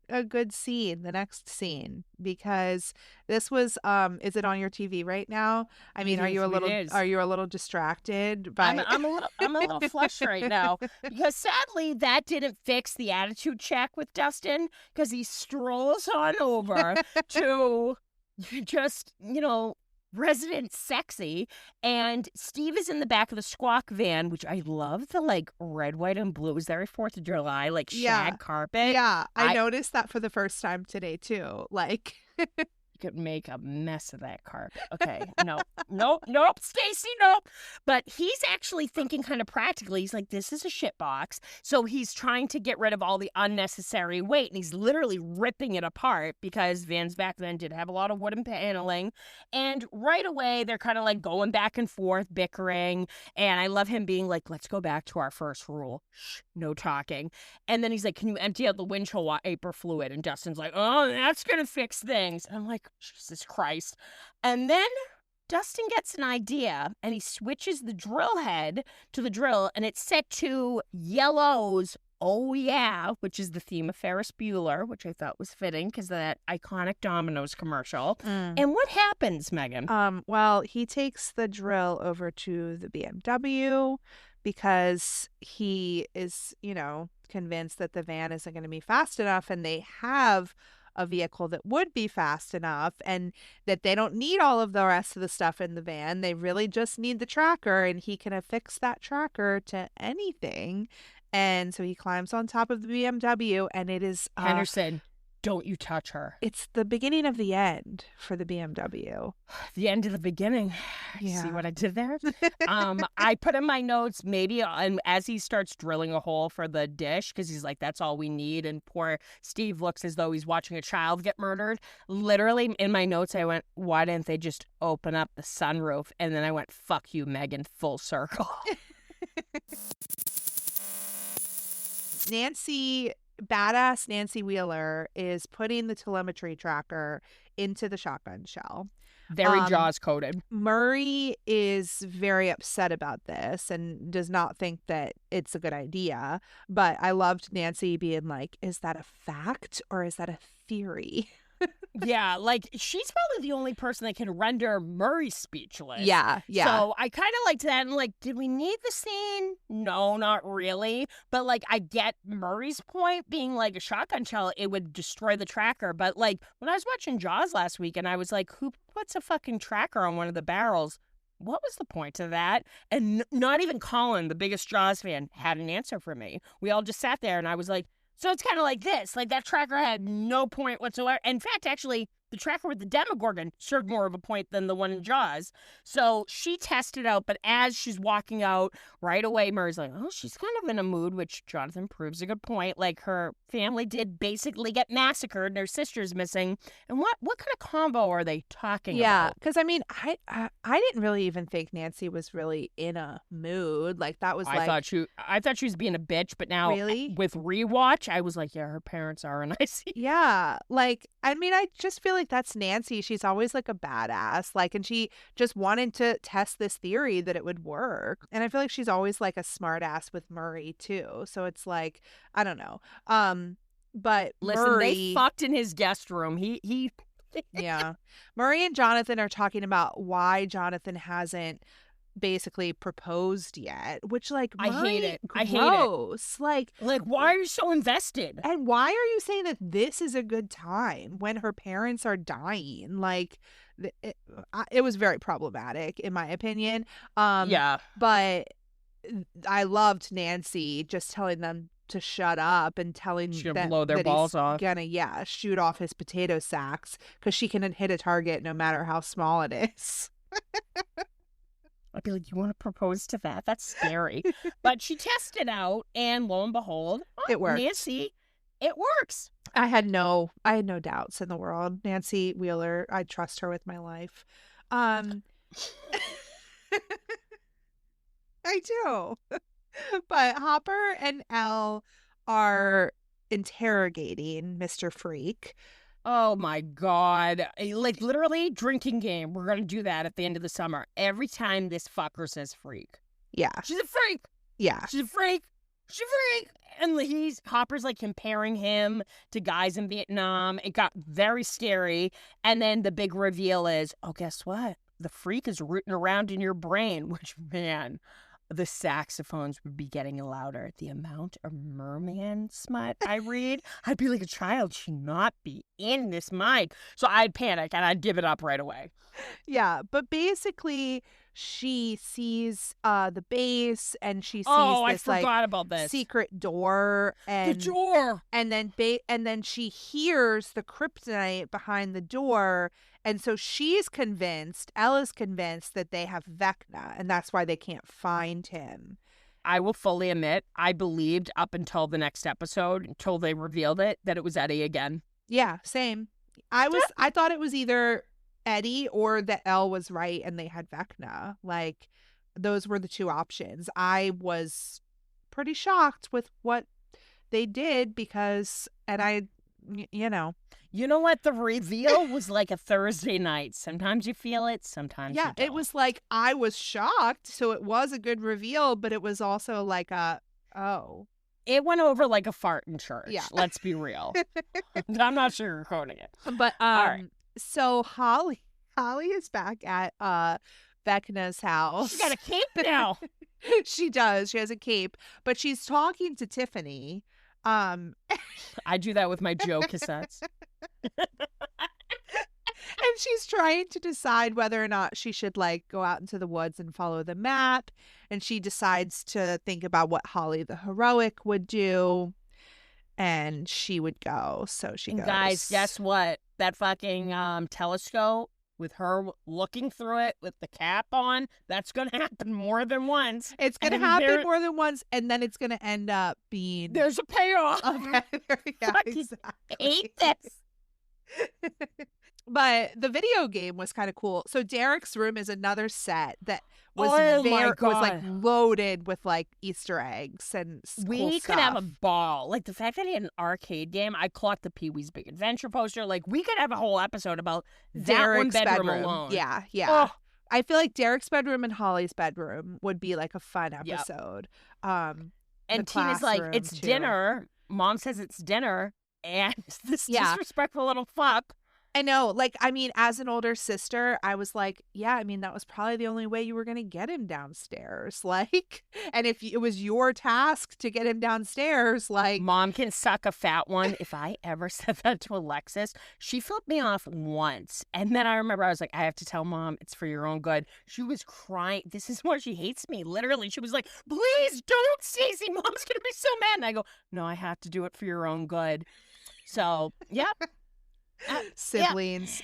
a good scene, the next scene, because this was is it on your TV right now? I mean, It is. are you a little distracted by I'm a little flushed right now because sadly that didn't fix the attitude check with Dustin because he strolls on over to just resident sexy, and Steve is in the back of the squawk van, which I love the like red, white, and blue. It was very 4th of July, like shag carpet. Yeah, I I- noticed that for the first time today too. Like You could make a mess of that carpet. Okay, nope, Stacy, nope. But he's actually thinking kind of practically. He's like, this is a shit box. So he's trying to get rid of all the unnecessary weight, and he's literally ripping it apart because vans back then did have a lot of wooden paneling. And right away, they're kind of like going back and forth, bickering. And I love him being like, let's go back to our first rule. Shh, no talking. And then he's like, can you empty out the windshield wiper fluid? And Dustin's like, oh, that's going to fix things. And I'm like, Jesus Christ. And then Dustin gets an idea and he switches the drill head to the drill, and it's set to Yellow's Oh Yeah, which is the theme of Ferris Bueller, which I thought was fitting because of that iconic Domino's commercial. And what happens, Megan? well, he takes the drill over to the BMW because he is, convinced that the van isn't going to be fast enough, and they have a vehicle that would be fast enough, and that they don't need all of the rest of the stuff in the van. They really just need the tracker, and he can affix that tracker to anything. And so he climbs on top of the BMW, and it is Henderson, don't you touch her. it's the beginning of the end for the BMW. The end of the beginning. Yeah. See what I did there? I put in my notes, maybe as he starts drilling a hole for the dish, because he's like, that's all we need. And poor Steve looks as though he's watching a child get murdered. Literally, in my notes, I went, why didn't they just open up the sunroof? And then I went, fuck you, Megan, full circle. Badass Nancy Wheeler is putting the telemetry tracker into the shotgun shell. Very Jaws coded. Murray is very upset about this and does not think that it's a good idea. But I loved Nancy being like, is that a fact or is that a theory? Yeah, like she's probably the only person that can render Murray speechless. Yeah. So I kind of liked that. And like, did we need the scene? No, not really. But like, I get Murray's point being like a shotgun shell, it would destroy the tracker. But like, when I was watching Jaws last week and I was like, who puts a fucking tracker on one of the barrels? What was the point of that? And not even Colin, the biggest Jaws fan, had an answer for me. We all just sat there and I was like, so it's kind of like this. Like, that tracker had no point whatsoever. In fact, actually, the tracker with the Demogorgon served more of a point than the one in Jaws. So she tested out, but as she's walking out, right away, Murray's like, oh, she's kind of in a mood, which Jonathan proves a good point. Like, her family did basically get massacred and her sister's missing. And what kind of combo are they talking Yeah, about? because I mean, I didn't really even think Nancy was really in a mood. Like that was I thought she was being a bitch, but now Really? with rewatch, I was like, yeah, her parents are, and I see. Yeah, like I mean, I just feel like that's Nancy. She's always like a badass, like, and she just wanted to test this theory that it would work. And I feel like she's always like a smart ass with Murray too. So it's like, I don't know. But Listen, Murray, they fucked in his guest room. He yeah, Murray and Jonathan are talking about why Jonathan hasn't basically proposed yet, which like I hate Murray, it. I hate it. gross. Like why are you so invested? And why are you saying that this is a good time when her parents are dying? Like, it was very problematic, in my opinion. Yeah. But I loved Nancy just telling them to shut up and telling She'll them blow their that balls he's off. gonna, shoot off his potato sacks because she can hit a target no matter how small it is. I'd be like, you want to propose to that? That's scary. But she tested out, and lo and behold, It worked. Nancy, it works. I had no doubts in the world. Nancy Wheeler, I trust her with my life. I do. But Hopper and Elle are interrogating Mr. Freak. Oh my God. Like, literally, drinking game. We're going to do that at the end of the summer. Every time this fucker says freak. Yeah. She's a freak. Yeah. She's a freak. She's a freak. And Hopper's like comparing him to guys in Vietnam. It got very scary. And then the big reveal is, oh, guess what? The freak is rooting around in your brain, which, man, the saxophones would be getting louder. The amount of merman smut I read, I'd be like a child should not be in this mind. So I'd panic and I'd give it up right away. Yeah. But basically, she sees the base and she sees Oh, I this forgot about this. secret door and The door. and then she hears the kryptonite behind the door, and so she's convinced, Ella's convinced that they have Vecna, and that's why they can't find him. I will fully admit, I believed up until the next episode, until they revealed it, that it was Eddie again. Yeah, same. I thought it was either Eddie or that Elle was right and they had Vecna. Like, those were the two options. I was pretty shocked with what they did because, and I, you know. You know what? The reveal was like a Thursday night. Sometimes you feel it, sometimes you Yeah, don't. it was like, I was shocked. So it was a good reveal, but it was also like oh. It went over like a fart in church. Yeah. Let's be real. I'm not sugarcoating it. But right. So Holly is back at Vecna's house. She got a cape now. She does. She has a cape, but she's talking to Tiffany. I do that with my Joe cassettes. And she's trying to decide whether or not she should like go out into the woods and follow the map. And she decides to think about what Holly the heroic would do. And she would go. So she And goes. guys, guess what? That fucking telescope with her looking through it with the cap on, that's going to happen more than once. It's going to And happen there- more than once. And then it's going to end up being. There's a payoff. Okay. Yeah, Fucking exactly. Hate this. But the video game was kind of cool. So Derek's room is another set that was Oh my was like God. loaded with like Easter eggs and We cool could have a stuff. ball. Like the fact that he had an arcade game, I clocked the Pee-wee's Big Adventure poster. Like we could have a whole episode about that one Derek's bedroom alone. Yeah, yeah. Oh, I feel like Derek's bedroom and Holly's bedroom would be like a fun Yep. episode. and the Tina's like, classroom, it's too. dinner. Mom says it's dinner. And this Yeah. disrespectful little fuck. I know, like, I mean, as an older sister, I was like, yeah, I mean, that was probably the only way you were going to get him downstairs. Like, and if it was your task to get him downstairs, like, Mom can suck a fat one. If I ever said that to Alexis, she flipped me off once. And then I remember I was like, I have to tell Mom it's for your own good. She was crying. This is why she hates me. Literally, she was like, please don't, Stacey. Mom's going to be so mad. And I go, no, I have to do it for your own good. So, yeah. siblings.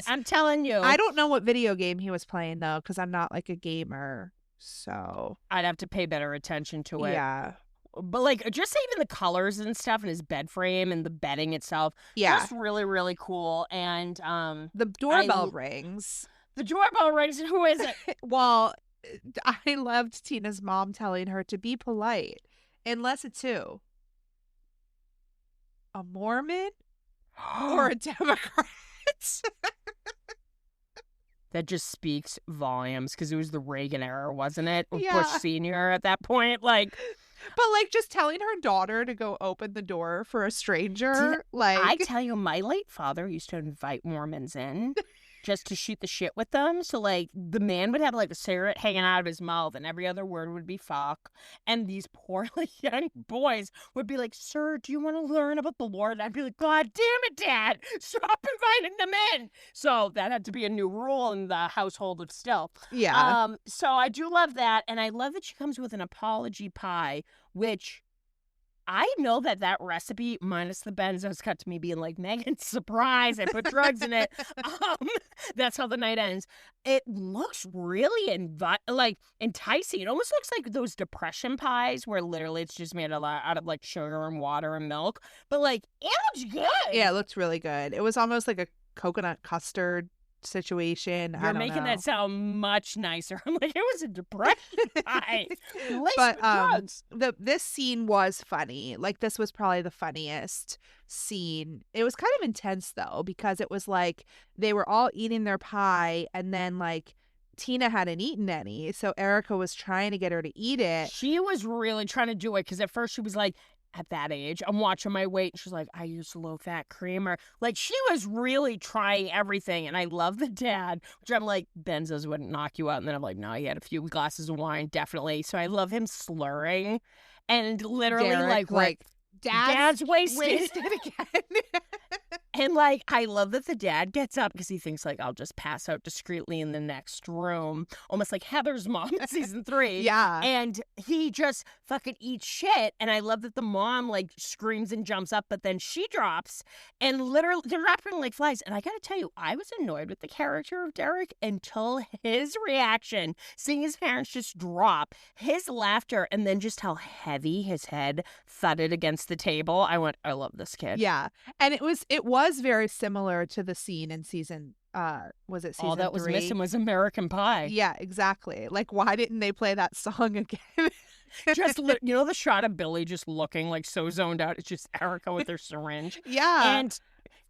I'm telling you. I don't know what video game he was playing, though, because I'm not like a gamer. So, I'd have to pay better attention to it. yeah. But like just even the colors and stuff and his bed frame and the bedding itself. Yeah. Just really, really cool. And The doorbell I- rings. the doorbell rings and who is it? Well, I loved Tina's mom telling her to be polite, unless it's who? A Mormon or a Democrat? That just speaks volumes because it was the Reagan era, wasn't it? Or Yeah. Bush Senior at that point. Like, But like just telling her daughter to go open the door for a stranger, like I tell you, my late father used to invite Mormons in just to shoot the shit with them. So, like, the man would have, like, a cigarette hanging out of his mouth, and every other word would be fuck. And these poor, like, young boys would be like, sir, do you want to learn about the Lord? And I'd be like, God damn it, Dad. Stop inviting them in. So that had to be a new rule in the household of Still. yeah. So I do love that. And I love that she comes with an apology pie, which I know that recipe, minus the benzos, cut to me being like, Megan, surprise, I put drugs in it. That's how the night ends. It looks really enticing. It almost looks like those depression pies where literally it's just made out of like sugar and water and milk. But like, it looks good. Yeah, it looked really good. It was almost like a coconut custard situation. I You're don't making know. that sound much nicer. I'm like, it was a depression pie. Laced But with drugs. this scene was funny. Like this was probably the funniest scene. It was kind of intense though, because it was like they were all eating their pie and then like Tina hadn't eaten any. So Erica was trying to get her to eat it. She was really trying to do it because at first she was like, at that age, I'm watching my weight. And she's like, I use low-fat creamer. Like, she was really trying everything. And I love the dad, which I'm like, benzos wouldn't knock you out. And then I'm like, no, he had a few glasses of wine, definitely. So I love him slurring. And literally, Derek, like Dad's wasted. wasted again. And, like, I love that the dad gets up because he thinks, like, I'll just pass out discreetly in the next room. Almost like Heather's mom in season 3. Yeah. And he just fucking eats shit. And I love that the mom, like, screams and jumps up, but then she drops. And literally, they're dropping like flies. And I gotta tell you, I was annoyed with the character of Derek until his reaction, seeing his parents just drop, his laughter, and then just how heavy his head thudded against the table. I went, I love this kid. Yeah. And it was very similar to the scene in season was it season All that was 3? missing was American Pie. Yeah, exactly. Like why didn't they play that song again? Just you know the shot of Billy just looking like so zoned out. It's just Erica with her syringe. Yeah. And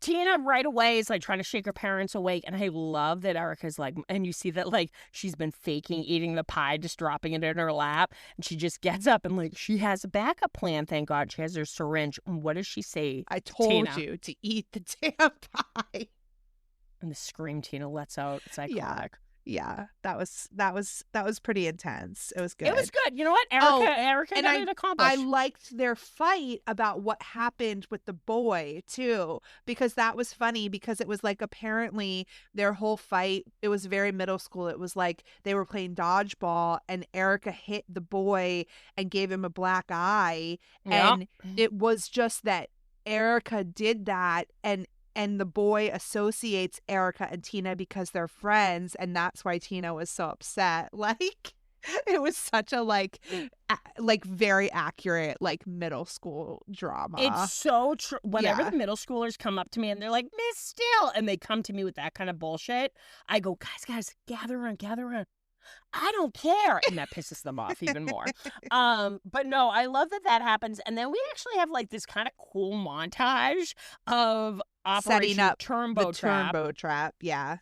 Tina right away is like trying to shake her parents awake. And I love that Erica's like, and you see that like she's been faking eating the pie, just dropping it in her lap. And she just gets up and like she has a backup plan. Thank God she has her syringe. And what does she say? I told Tina. you to eat the damn pie. And the scream Tina lets out. It's iconic. Yeah. Yeah, that was pretty intense. It was It was good. good. You know what? Oh, Erica and got it I accomplished. liked their fight about what happened with the boy too, because that was funny because it was like apparently their whole fight, it was very middle school. It was like they were playing dodgeball and Erica hit the boy and gave him a black eye, Yeah. and it was just that Erica did that, and the boy associates Erica and Tina because they're friends, and that's why Tina was so upset. Like it was such a like very accurate like middle school drama. It's so true. Whenever Yeah. the middle schoolers come up to me and they're like, Miss Still, and they come to me with that kind of bullshit, I go, guys, gather around, gather around. I don't care. And that pisses them off even more. But no, I love that happens. And then we actually have like this kind of cool montage of Setting Operation up Turnbow the Trap. Turnbow Trap. Yeah.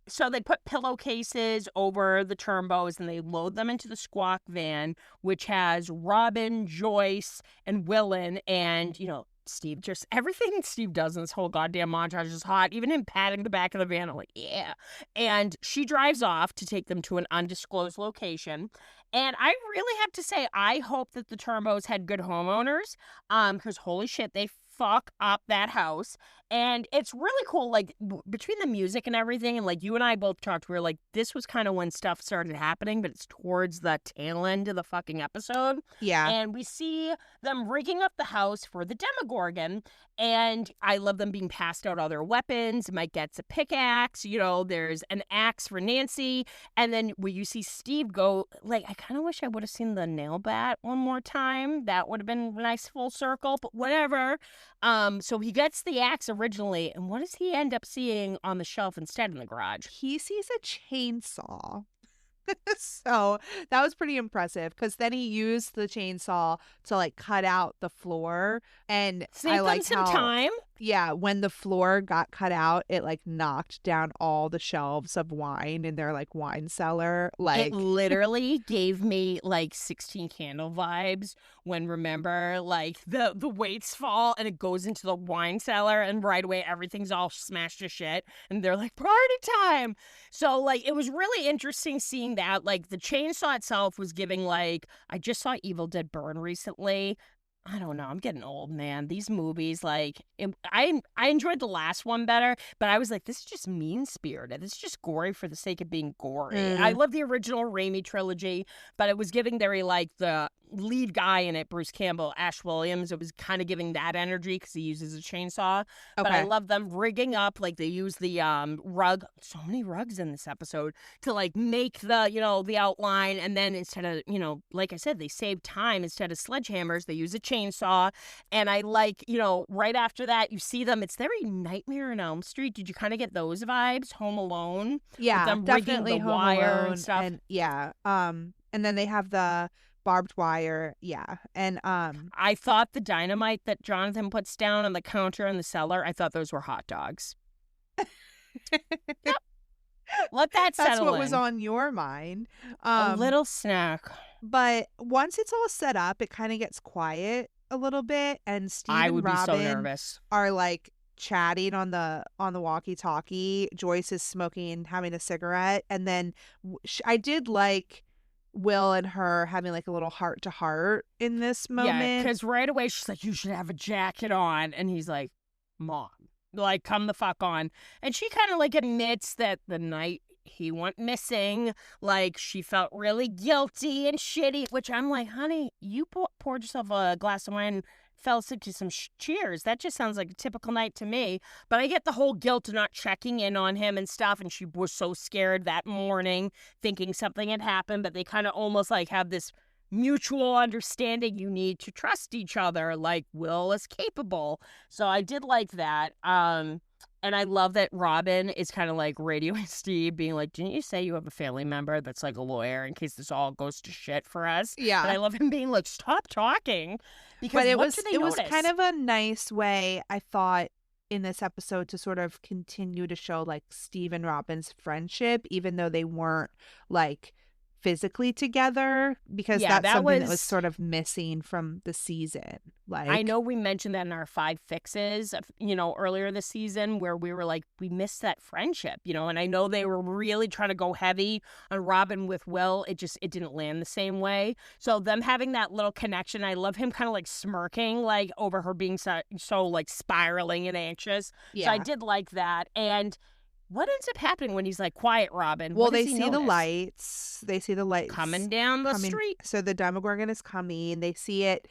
So they put pillowcases over the turnbows and they load them into the squawk van, which has Robin, Joyce, and Willen, and Steve. Just everything Steve does in this whole goddamn montage is hot. Even him patting the back of the van, I'm like, yeah. And she drives off to take them to an undisclosed location. And I really have to say, I hope that the Turnbows had good homeowners, because holy shit, they fuck up that house. And it's really cool, like, between the music and everything, and, like, you and I both talked, we were like, this was kind of when stuff started happening, but it's towards the tail end of the fucking episode. Yeah. And we see them rigging up the house for the Demogorgon, and I love them being passed out other weapons. Mike gets a pickaxe, there's an axe for Nancy, and then when you see Steve go, like, I kind of wish I would have seen the nail bat one more time. That would have been a nice full circle, but whatever. So he gets the axe originally, and what does he end up seeing on the shelf instead in the garage? He sees a chainsaw. So that was pretty impressive because then he used the chainsaw to like cut out the floor, and Save I them like some how time. when the floor got cut out, it like knocked down all the shelves of wine in their like wine cellar. Like It literally gave me like 16 Candle vibes when, remember, like the weights fall and it goes into the wine cellar and right away everything's all smashed to shit and they're like, party time. So like it was really interesting seeing that. Like the chainsaw itself was giving, like, I just saw Evil Dead Burn recently. I don't know. I'm getting old, man. These movies, like, I enjoyed the last one better, but I was like, this is just mean-spirited. This is just gory for the sake of being gory. I love the original Raimi trilogy, but it was giving very, like, the lead guy in it, Bruce Campbell, Ash Williams, it was kind of giving that energy because he uses a chainsaw. But I love them rigging up, like, they use the rug, so many rugs in this episode, to, like, make the, the outline, and then instead of, like I said, they save time. Instead of sledgehammers, they use a chainsaw. And I like, right after that, you see them, it's very Nightmare on Elm Street. Did you kind of get those vibes? Home Alone? yeah, With them rigging definitely the Home wire Alone and stuff. and and then they have the barbed wire, and I thought the dynamite that Jonathan puts down on the counter in the cellar, I thought those were hot dogs. Yep. Let that settle that's what was in. on your mind. A little snack. But once it's all set up, it kind of gets quiet a little bit, and Steve I and would be so Robin nervous. are like chatting on the walkie-talkie. Joyce is smoking and having a cigarette, and then I did like Will and her having like a little heart to heart in this Yeah, moment. because right away she's like, you should have a jacket on. And he's like, Mom, like, come the fuck on. And she kind of like admits that the night he went missing, like, she felt really guilty and shitty, which I'm like, honey, you poured yourself a glass of wine, fell asleep to some cheers. That just sounds like a typical night to me. But I get the whole guilt of not checking in on him and stuff. And she was so scared that morning, thinking something had happened. But they kind of almost like have this mutual understanding. You need to trust each other. Like, Will is capable. So I did like that. And I love that Robin is kind of like radioing Steve, being like, didn't you say you have a family member that's like a lawyer in case this all goes to shit for us? Yeah. And I love him being like, stop talking. Because But it what was do they notice? kind of a nice way, I thought, in this episode to sort of continue to show like Steve and Robin's friendship, even though they weren't like physically together, because Yeah, that's something that was was sort of missing from the season. Like, I know we mentioned that in our 5 fixes, earlier this season where we were like, we missed that friendship, and I know they were really trying to go heavy on Robin with Will. It didn't land the same way. So them having that little connection, I love him kind of like smirking, like over her being so like spiraling and anxious. yeah. So I did like that. And what ends up happening when he's like, quiet, Robin? Well, What does they he see the notice? lights. They see the lights Coming down the street. So the Demogorgon is coming. They see it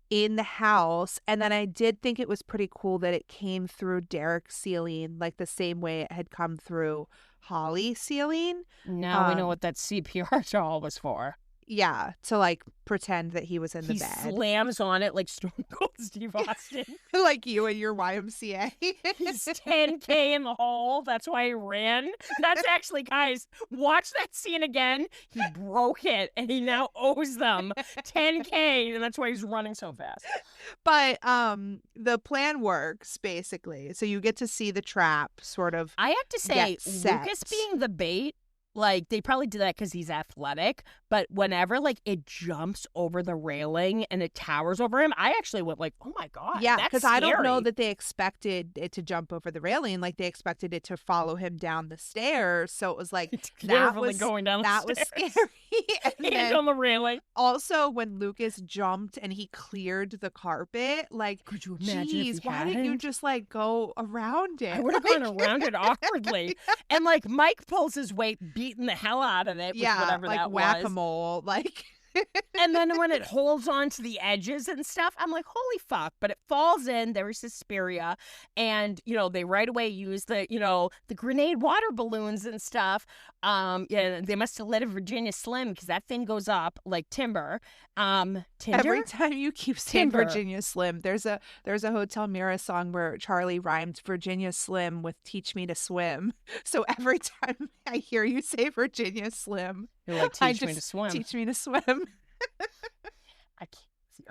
in the house. And then I did think it was pretty cool that it came through Derek's ceiling, like the same way it had come through Holly's ceiling. Now we know what that CPR doll was for. Yeah, to like pretend that he was in the He bed. slams on it like Stone Cold Steve Austin. Like you and your YMCA. He's 10K in the hole. That's why he ran. That's actually, guys, watch that scene again. He broke it and he now owes them 10K, and that's why he's running so fast. But the plan works basically. So you get to see the trap sort of. I have to say, Get set. Lucas being the bait, like, they probably did that because he's athletic, but whenever, like, it jumps over the railing and it towers over him, I actually went like, oh, my God, Yeah, because I don't know that they expected it to jump over the railing. Like they expected it to follow him down the stairs. So it was like It's that literally was going down the that was stairs. scary. And And then on the railing. also when Lucas jumped and he cleared the carpet, like, Could you imagine geez, if he why didn't you hadn't? just like go around it? I would have Like- gone around it awkwardly. And, like, Mike pulls his weight, beating the hell out of it with Yeah, whatever like that was. whack-a-mole, like. And then when it holds on to the edges and stuff, I'm like, holy fuck. But it falls in. There was Suspiria. And, they right away use the grenade water balloons and stuff. Yeah, they must have let a Virginia Slim because that thing goes up like timber. Tinder? Every time you keep saying Timber. Virginia Slim, there's a Hotel Mira song where Charlie rhymed Virginia Slim with Teach Me to Swim. So every time I hear you say Virginia Slim, You're like, I teach me to just swim. teach me to swim. I can't see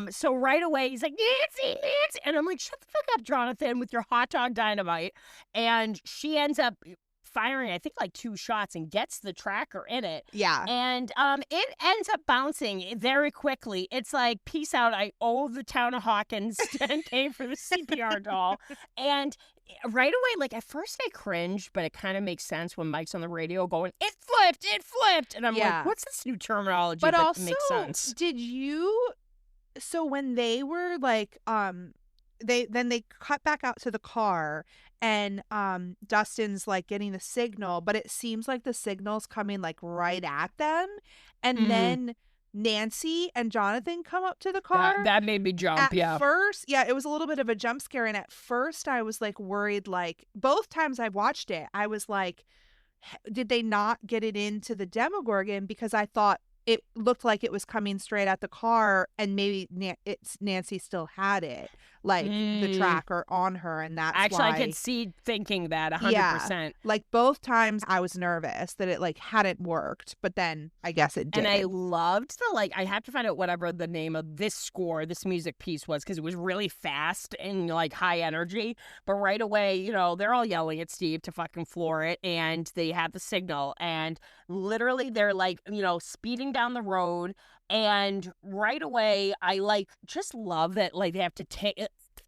you. So right away he's like, Nancy, and I'm like, shut the fuck up, Jonathan, with your hot dog dynamite. And she ends up firing, I think, like 2 shots and gets the tracker in it. Yeah. And it ends up bouncing very quickly. It's like, peace out. I owe the town of Hawkins 10K for the CPR doll. And right away, like, at first I cringed, but it kind of makes sense when Mike's on the radio going, it flipped. And I'm Yeah. like, what's this new terminology? But that also, makes sense. did you? So when they were like, they cut back out to the car, and Dustin's like getting the signal, but it seems like the signal's coming like right at them, and Mhm. then Nancy and Jonathan come up to the car. That made me jump, At yeah. first, yeah, it was a little bit of a jump scare, and at first I was like worried. Like both times I watched it, I was like, did they not get it into the Demogorgon? Because I thought it looked like it was coming straight at the car, and maybe Nancy still had it, like the tracker on her, and that's Actually, why. I could see thinking that 100%. Yeah. Like both times I was nervous that it like hadn't worked, but then I guess it did. And I loved the, like, I have to find out whatever the name of this music piece was, because it was really fast and, like, high energy. But right away, they're all yelling at Steve to fucking floor it, and they have the signal. And literally they're, like, speeding down the road. And right away, I, like, just love that, like, they have to take...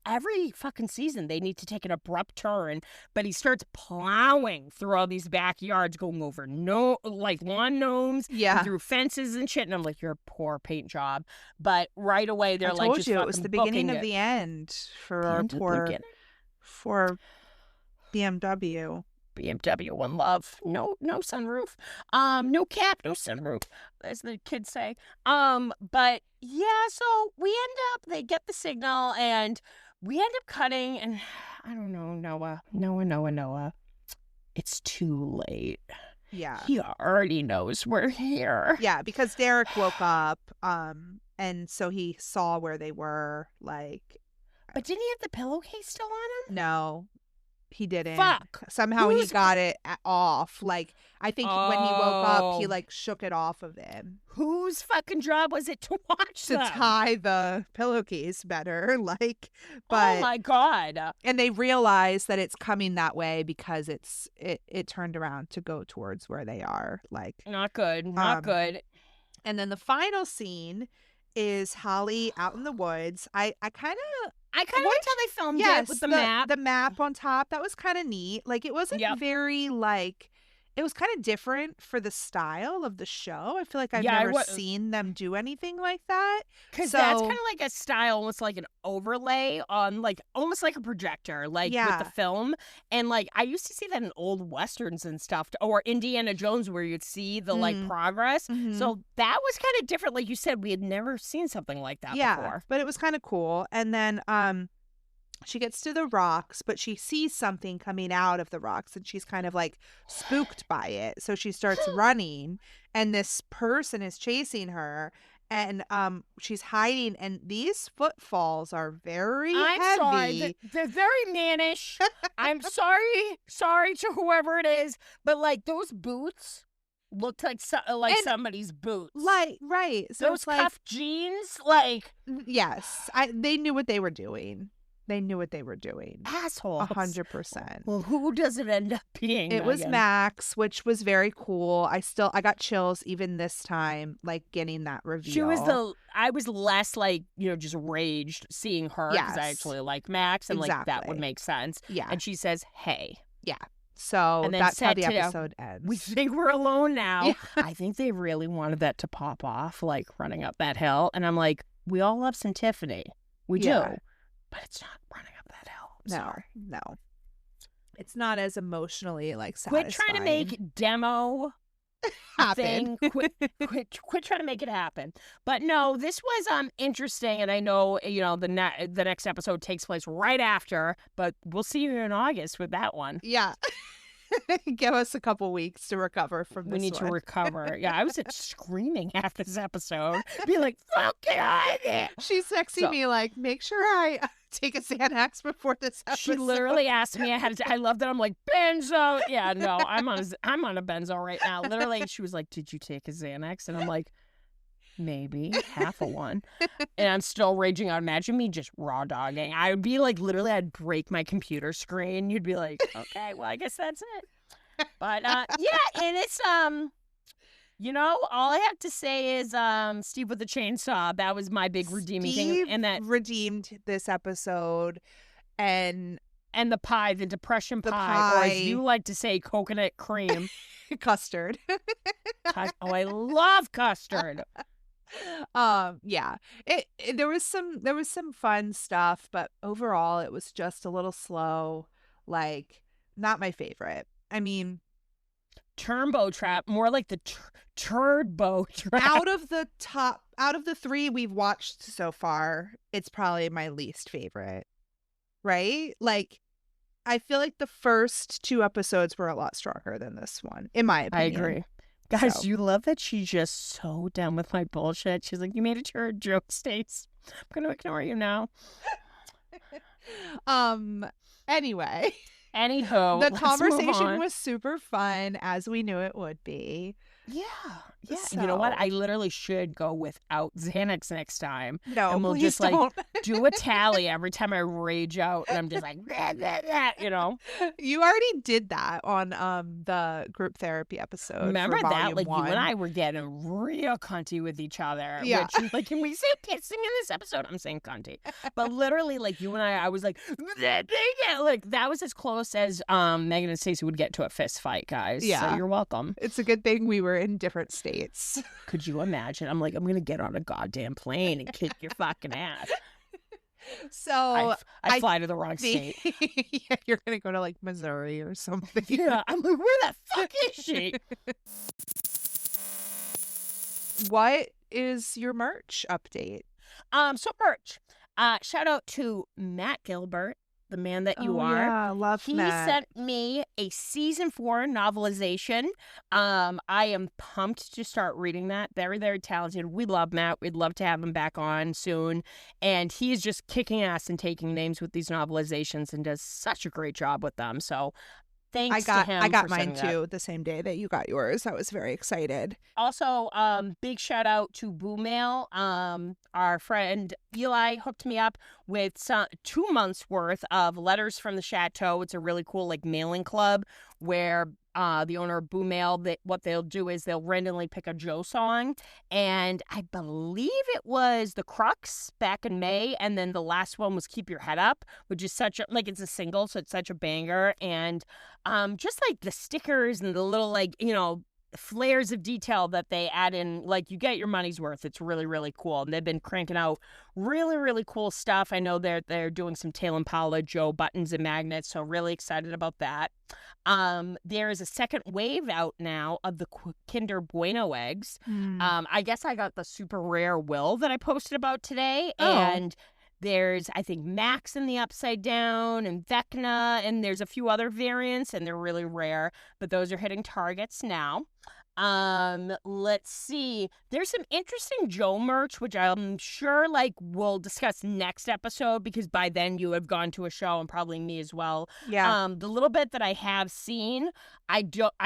Every fucking season, they need to take an abrupt turn, but he starts plowing through all these backyards, going over lawn gnomes, Yeah. through fences and shit. And I'm like, you're a poor paint job. But right away, they're I like, told just you it was fucking the beginning booking of it. the end for The our end of the poor beginning. for BMW. BMW One Love. No sunroof. No cap, no sunroof, as the kids say. But yeah, so they get the signal, and we end up cutting, and I don't know, Noah. It's too late. Yeah. He already knows we're here. Yeah, because Derek woke up, and so he saw where they were, like, But didn't he have the pillowcase still on him? no. He didn't. Fuck. Somehow he Who's- got it off. Like, I think when he woke up, he Oh. like shook it off of him Whose fucking job was it to watch to them? tie the pillowcase better. Like, Oh but my god. and they realize that it's coming that way because it turned around to go towards where they are. Like, Not good. Not Um, good. and then the final scene is Holly out in the woods. I kind of I kind of liked how they filmed it with the map. The map on top. That was kind of neat. Like, it wasn't Yep. very like. It was kind of different for the style of the show. I feel like I've Yeah, never seen them do anything like that. Because that's So- kind of like a style, almost like an overlay on, like, almost like a projector, like with Yeah. the film. And like, I used to see that in old westerns and stuff, or Indiana Jones, where you'd see the like Mhm. progress. Mhm. So that was kind of different. Like you said, we had never seen something like that before. But it was kind of cool. And then she gets to the rocks, but she sees something coming out of the rocks and she's kind of like spooked by it. So she starts running and this person is chasing her and she's hiding and these footfalls are very I'm heavy. sorry. They're very mannish. I'm sorry to whoever it is, but like those boots looked like And- somebody's boots. Like, right. So those it's like, cuff jeans, like yes, they knew what they were doing. They knew what they were doing. assholes. 100%. Well, who does it end up being? It was Megan? Max, which was very cool. I got chills even this time, like getting that reveal. She was I was less like, just raged seeing her because I Yes. actually like Max and like that Exactly. would make sense. yeah. And she says, "Hey, So and then that's how said the to them, episode ends. we think we're alone now." Yeah. I think they really wanted that to pop off, like running up that hill. And I'm like, we all love some Tiffany. We Yeah. do. But it's not running up that hill. I'm no, sorry. no, it's not as emotionally like Quit satisfying. trying to make demo happen. thing. Quit trying to make it happen. But no, this was interesting, and I know the next episode takes place right after, but we'll see you in August with that one. Yeah. Give us a couple weeks to recover from this We need to one. recover. Yeah, I was screaming half this episode, be like, "Fuck it out of it!" She's texting So- me like, make sure I take a Xanax before this episode. She literally asked me. I love that. I'm like, benzo. Yeah, no, I'm on a benzo right now. Literally, she was like, "Did you take a Xanax?" And I'm like, maybe half of one. And I'm still raging out. Imagine me just raw dogging. I would be like, literally, I'd break my computer screen. You'd be like, okay, well, I guess that's it. But yeah, and it's all I have to say is Steve with the chainsaw. That was my big redeeming Steve thing. And that redeemed this episode, and and the pie, the depression The pie, or pie. as you like to say, coconut cream. custard. Oh, I love custard. Yeah, there was some fun stuff, but overall it was just a little slow, like not my favorite. I mean, Turbo trap, more like the turbo trap. out of the three we've watched so far, it's probably my least favorite, right? Like, I feel like the first two episodes were a lot stronger than this one, in my I opinion. agree. Guys, So- you love that she's just so done with my bullshit. She's like, you made it to her joke states. I'm going to ignore you now. Anyway, Anywho, the let's move conversation on. was super fun, as we knew it would be. Yeah. You know what? So- I literally should go without Xanax next time. No, And we'll please just, like, don't. Do a tally every time I rage out, and I'm just like, "Blah, blah, blah," You already did that on the group therapy episode. for Remember that? volume Like, you one. and I were getting real cunty with each other. Yeah. Which, like, can we say kissing in this episode? I'm saying cunty. But literally, like, you and I was like, like, that was as close as Megan and Stacey would get to a fist fight, guys. So Yeah. you're welcome. It's a good thing we were in different states. Could you imagine? I'm like, I'm going to get on a goddamn plane and kick your fucking ass. So I I fly to the wrong think state. yeah, you're gonna go to like Missouri or something. Yeah. I'm like, where the fuck is she? What is your merch update? So merch. Shout out to Matt Gilbert the man that you Oh, are. yeah, love He Matt. sent me a season 4 novelization. I am pumped to start reading that. Very, very talented. We love Matt. We'd love to have him back on soon. And he is just kicking ass and taking names with these novelizations and does such a great job with them. So thanks to him. I got for mine sending that. too the same day that you got yours. I was very excited. Also, big shout out to Boo Mail. Our friend Eli hooked me up with 2 months worth of letters from the chateau. It's a really cool like mailing club where the owner of Boo Mail, what they'll do is they'll randomly pick a Joe song, and I believe it was The Crux back in May, and then the last one was Keep Your Head Up, which is such a like it's a single, so it's such a banger, and just like the stickers and the little like flares of detail that they add in, like you get your money's worth. It's really, really cool. And they've been cranking out really, really cool stuff. I know they're doing some Tale Impala Joe buttons and magnets, so really excited about that. There is a second wave out now of the Kinder Bueno eggs. I guess I got the super rare Will that I posted about today, and there's, I think, Max in the Upside Down and Vecna, and there's a few other variants, and they're really rare, but those are hitting targets now. Let's see. There's some interesting Joe merch, which I'm sure like we'll discuss next episode because by then you have gone to a show and probably me as well. Yeah. The little bit that I have seen, I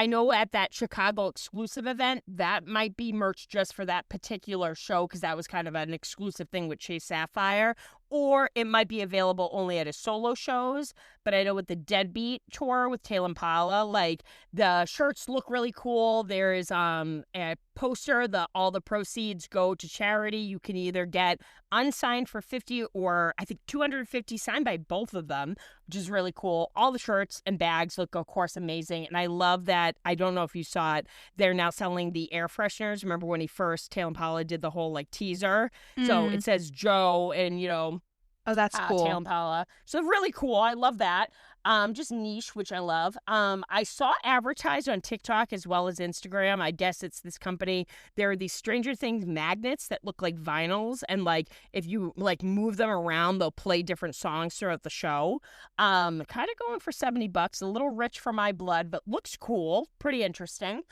know at that Chicago exclusive event that might be merch just for that particular show because that was kind of an exclusive thing with Chase Sapphire. Or it might be available only at his solo shows. But I know with the Deadbeat tour with Tale Impala, like the shirts look really cool. There's a poster, all the proceeds go to charity. You can either get unsigned for $50 or I think $250 signed by both of them, which is really cool. All the shirts and bags look, of course, amazing. And I love that. I don't know if you saw it. They're now selling the air fresheners. Remember when Tale Impala did the whole like teaser? So it says Joe and, Oh, that's cool. Tale Impala. So really cool. I love that. Just niche, which I love. I saw advertised on TikTok as well as Instagram. I guess it's this company. There are these Stranger Things magnets that look like vinyls, and like if you like move them around, they'll play different songs throughout the show. Kind of going for $70, a little rich for my blood, but looks cool, pretty interesting.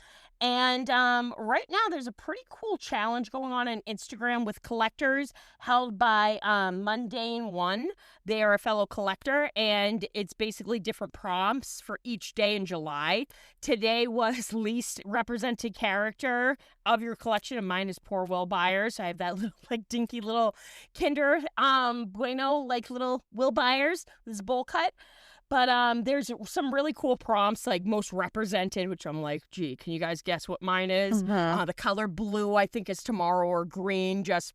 And right now, there's a pretty cool challenge going on Instagram with collectors held by Mundane One. They are a fellow collector, and it's basically different prompts for each day in July. Today was least represented character of your collection, and mine is Poor Will Byers. I have that little, like, dinky little Kinder Bueno, like, little Will Byers, this bowl cut. But there's some really cool prompts, like most represented, which I'm like, gee, can you guys guess what mine is? The color blue, I think, is tomorrow, or green. Just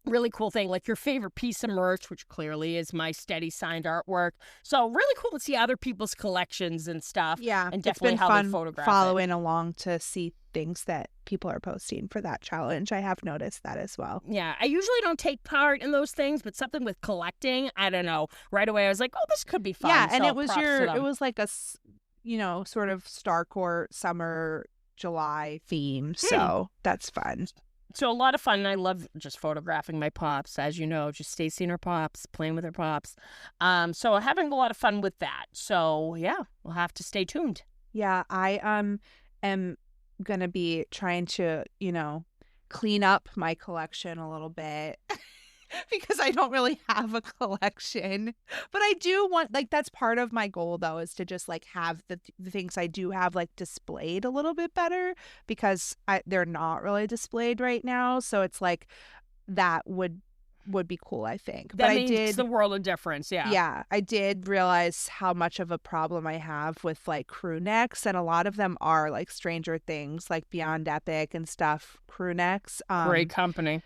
really cool thing, like your favorite piece of merch, which clearly is my steady signed artwork. So really cool to see other people's collections and stuff. Yeah, and definitely it's been how fun they photograph following along to see things that people are posting for that challenge. I have noticed that as well. Yeah, I usually don't take part in those things, but something with collecting, I don't know. Right away, I was like, oh, this could be fun. Yeah, and So it was props to them. it was like a, sort of Starcourt summer July theme. So that's fun. So a lot of fun, and I love just photographing my pops, as you know, just Stacy and her pops, playing with her pops. So having a lot of fun with that. So yeah, we'll have to stay tuned. Yeah, I am gonna be trying to, clean up my collection a little bit because I don't really have a collection. But I do want, like, that's part of my goal though, is to just like have the things I do have like displayed a little bit better because they're not really displayed right now. So it's like that would be cool, I think. That makes the world a difference, yeah. Yeah, I did realize how much of a problem I have with like crew necks, and a lot of them are like Stranger Things, like Beyond Epic and stuff, crew necks. Great company.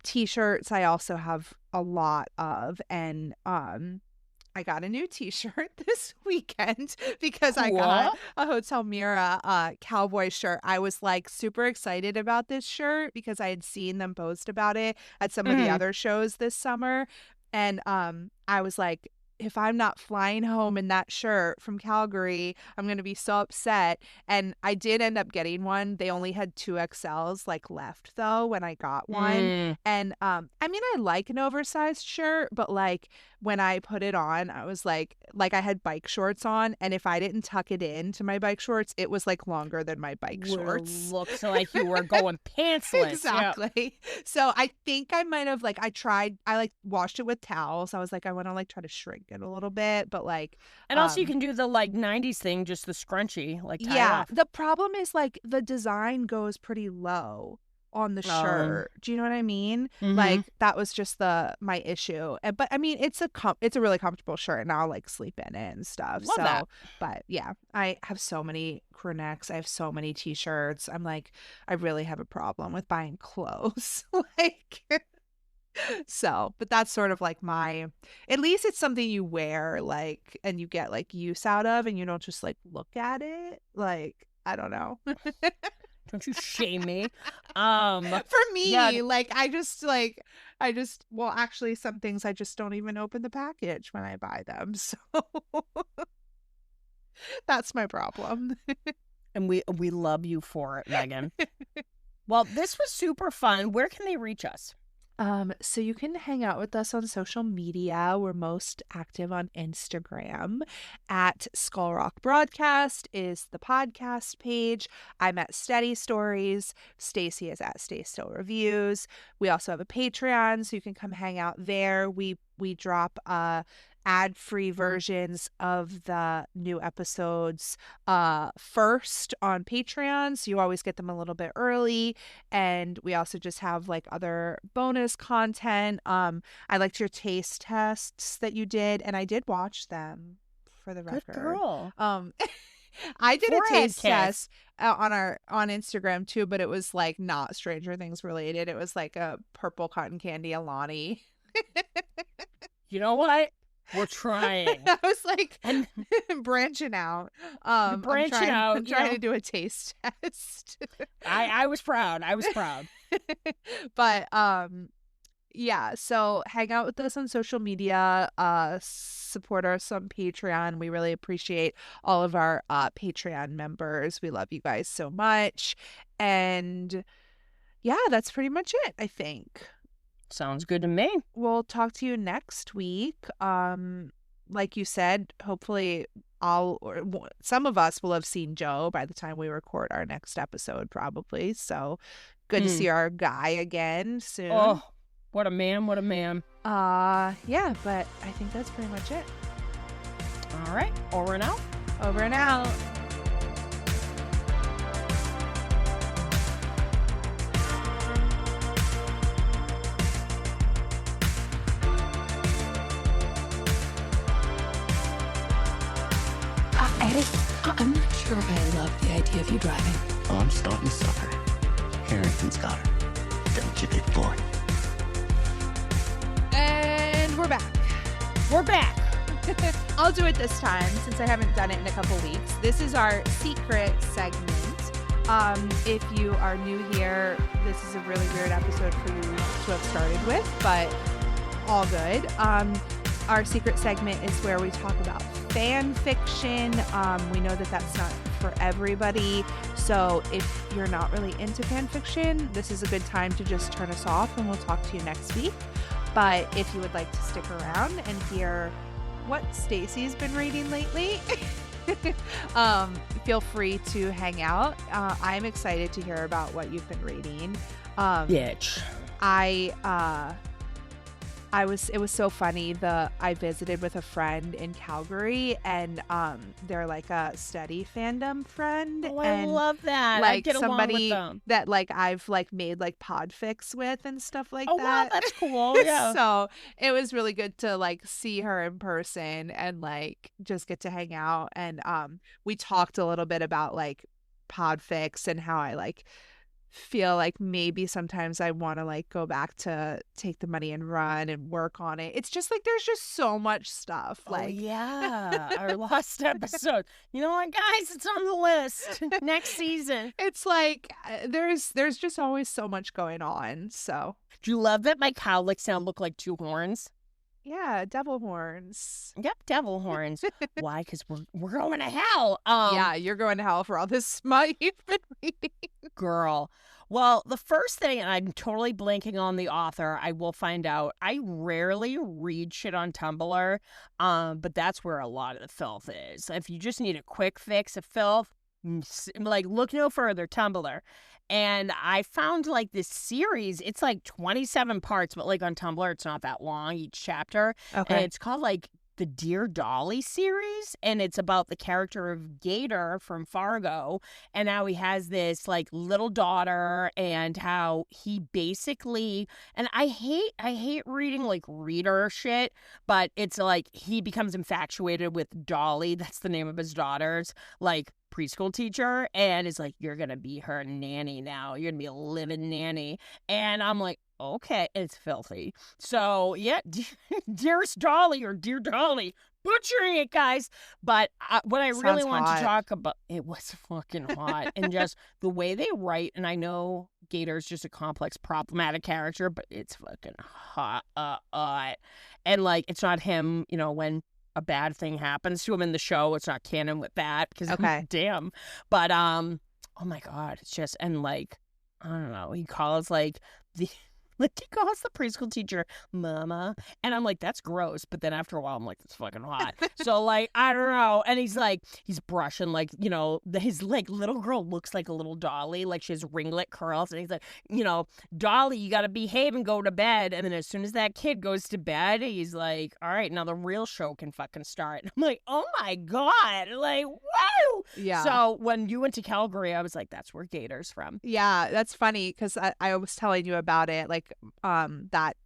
T-shirts I also have a lot of, and I got a new t-shirt this weekend because I got a Hotel Mira cowboy shirt. I was like super excited about this shirt because I had seen them post about it at some of the other shows this summer. And I was like, if I'm not flying home in that shirt from Calgary, I'm going to be so upset. And I did end up getting one. They only had 2XLs like left though when I got one. And I mean, I like an oversized shirt, but like when I put it on, I was like I had bike shorts on, and if I didn't tuck it into my bike shorts, it was like longer than my bike shorts. Looks like you were going pantsless. Exactly. So I think I might have I like washed it with towels. I was like, I want to like try to shrink it a little bit, but like, And also you can do the like 90s thing, just the scrunchie, like tie it yeah. off. The problem is like the design goes pretty low on the shirt. Do you know what I mean? Mhm. Like that was just my issue. But I mean, it's a really comfortable shirt, and I'll like sleep in it and stuff. Love that. But yeah, I have so many crew necks. I have so many t-shirts. I'm like, I really have a problem with buying clothes. Like, so, but that's sort of like at least it's something you wear, like, and you get like use out of, and you don't just like look at it. Like, I don't know. Don't you shame me. For me, yeah. like I just well, actually some things I just don't even open the package when I buy them. So that's my problem. And we love you for it, Megan. Well, this was super fun. Where can they reach us? So you can hang out with us on social media. We're most active on Instagram. At Skull Rock Broadcast is the podcast page. I'm at Steady Stories. Stacy is at Stay Still Reviews. We also have a Patreon, so you can come hang out there. We drop ad-free versions of the new episodes first on Patreon, so you always get them a little bit early. And we also just have like other bonus content. I liked your taste tests that you did, and I did watch them, for the record. Good girl. I did a Forehead taste test on Instagram too, but it was like not Stranger Things related. It was like a purple cotton candy Alani. You know what? We're trying. I was like, And branching out. branching out, I'm trying yeah. to do a taste test. I was proud. I was proud. But yeah, so hang out with us on social media, support us on Patreon. We really appreciate all of our Patreon members. We love you guys so much. And yeah, that's pretty much it, I think. Sounds good to me. We'll talk to you next week. Like you said, hopefully some of us will have seen Joe by the time we record our next episode, probably. So good to see our guy again soon. Oh, what a man, what a man. Yeah, but I think that's pretty much it. All right, over and out. Over and out. Eddie, I'm not sure I love the idea of you driving. Oh, I'm starting to suffer. Harrington's got her. Don't you, big boy? And we're back. We're back. I'll do it this time since I haven't done it in a couple weeks. This is our secret segment. If you are new here, this is a really weird episode for you to have started with, but all good. Our secret segment is where we talk about fan fiction. We know that that's not for everybody. So if you're not really into fan fiction, this is a good time to just turn us off, and we'll talk to you next week. But if you would like to stick around and hear what Stacy's been reading lately, feel free to hang out. I'm excited to hear about what you've been reading. Bitch. It was so funny. I visited with a friend in Calgary, and they're like a study fandom friend. Oh, I and love that. I like get along with somebody them. that like I've like made like podfics with and stuff like Oh, that. wow, that's cool. Yeah. So it was really good to like see her in person and like just get to hang out. And we talked a little bit about like podfics and how I like feel like maybe sometimes I want to like go back to Take the Money and Run and work on it. It's just like there's just so much stuff. Like, oh, yeah, our last episode. You know what, guys? It's on the list. Next season. it's like there's just always so much going on. So Do you love that my cowlicks now look like two horns? yeah, devil horns. Yep, devil horns. Why? Because we're going to hell. Yeah, you're going to hell for all this smut you've been reading. girl. Well, the first thing, and I'm totally blanking on the author, I will find out. I rarely read shit on Tumblr, but that's where a lot of the filth is. If you just need a quick fix of filth, like, look no further, Tumblr. And I found, like, this series, it's like 27 parts, but, like, on Tumblr, it's not that long, each chapter. And Okay. it's called, like, the Dear Dolly series, and it's about the character of Gator from Fargo, and how he has this like little daughter, and how he basically, and I hate reading like reader shit, but it's like he becomes infatuated with Dolly, that's the name of his daughter's like preschool teacher, and is like, you're gonna be her nanny now, you're gonna be a living nanny. And I'm like, okay, it's filthy. So yeah, Dearest Dolly or Dear Dolly, butchering it, guys. But what I really Sounds want hot. to talk about, it was fucking hot, and just the way they write. And I know Gator's just a complex, problematic character, but it's fucking hot. And like, it's not him, you know, when a bad thing happens to him in the show, it's not canon with that, because Okay. damn. But oh my god, it's just, and like, I don't know, he calls like the like he calls the preschool teacher mama, and I'm like, that's gross, but then after a while I'm like, that's fucking hot. So like, I don't know. And he's like, he's brushing, like, you know, his like little girl looks like a little Dolly, like she has ringlet curls, and he's like, you know, Dolly, you gotta behave and go to bed. And then as soon as that kid goes to bed, he's like, all right, now the real show can fucking start. And I'm like, oh my god, like, whoa. Yeah. So when you went to Calgary, I was like, that's where Gator's from. Yeah, that's funny because I was telling you about it, like that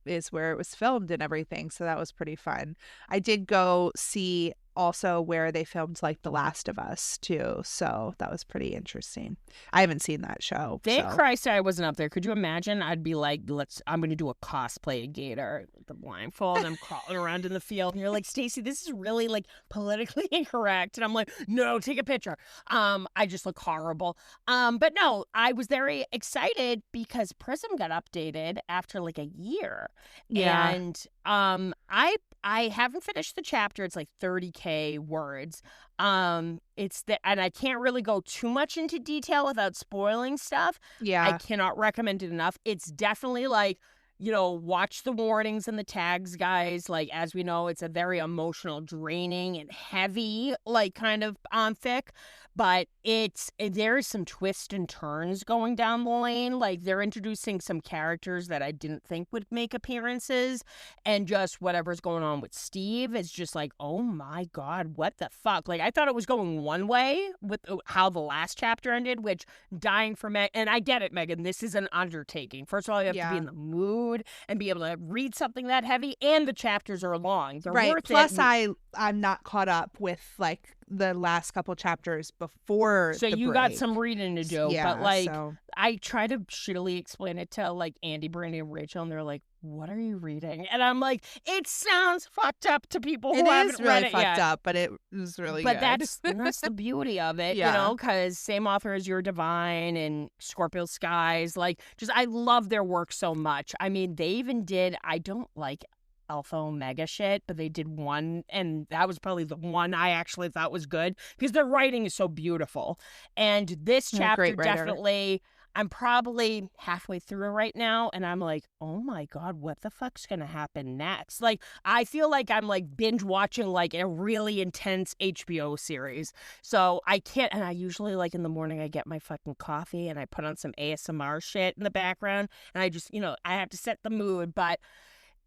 is where it was filmed and everything, so that was pretty fun. I did go see also where they filmed like The Last of Us too, so that was pretty interesting. I haven't seen that show. Thank so. Christ I wasn't up there. Could you imagine? I'd be like, I'm going to do a cosplay of Gator with the blindfold. I'm crawling around in the field. And you're like, Stacey, this is really like politically incorrect. And I'm like, no, take a picture. I just look horrible. But no, I was very excited because Prism got updated after like a year. Yeah. And I haven't finished the chapter. It's like 30K words. And I can't really go too much into detail without spoiling stuff. Yeah. I cannot recommend it enough. It's definitely like, you know, watch the warnings and the tags, guys. Like, as we know, it's a very emotional, draining, and heavy, like, kind of fic. But there's some twists and turns going down the lane. Like, they're introducing some characters that I didn't think would make appearances. And just whatever's going on with Steve is just like, oh my God, what the fuck? Like, I thought it was going one way with how the last chapter ended, which dying for Meg. And I get it, Megan. This is an undertaking. First of all, you have to be in the mood and be able to read something that heavy. And the chapters are long. They're right. worth Plus, it. I'm not caught up with like the last couple chapters before. So the you break. got some reading to do. Yeah, but like, so. I try to shittily explain it to like Andy, Brandy, and Rachel, and they're like, what are you reading? And I'm like, it sounds fucked up to people who haven't really read it fucked yet. up, but it was really But good. that's the beauty of it, Yeah. you know, because same author as Your Divine and Scorpio Skies. Like, just, I love their work so much. I mean, they even did, I don't like Alpha Omega shit, but they did one, and that was probably the one I actually thought was good because their writing is so beautiful. And this They're a chapter great writer. definitely, I'm probably halfway through it right now, and I'm like, oh my God, what the fuck's gonna happen next? Like, I feel like I'm like binge watching like a really intense HBO series. So I can't, and I usually like in the morning I get my fucking coffee and I put on some ASMR shit in the background, and I just, you know, I have to set the mood, but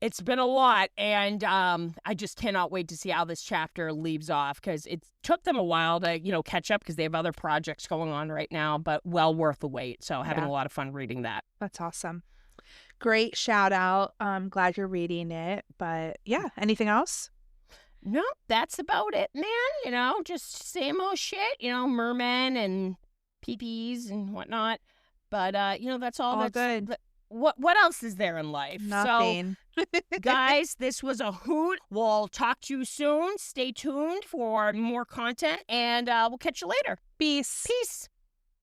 it's been a lot, and I just cannot wait to see how this chapter leaves off, because it took them a while to, you know, catch up because they have other projects going on right now, but well worth the wait. So having a lot of fun reading that. That's awesome. Great shout out. I'm glad you're reading it. But yeah, anything else? No, that's about it, man. You know, just same old shit, you know, mermen and peepees and whatnot. But, you know, that's all that's good. What else is there in life? Nothing. So, guys, this was a hoot. We'll talk to you soon. Stay tuned for more content, and we'll catch you later. Peace. Peace.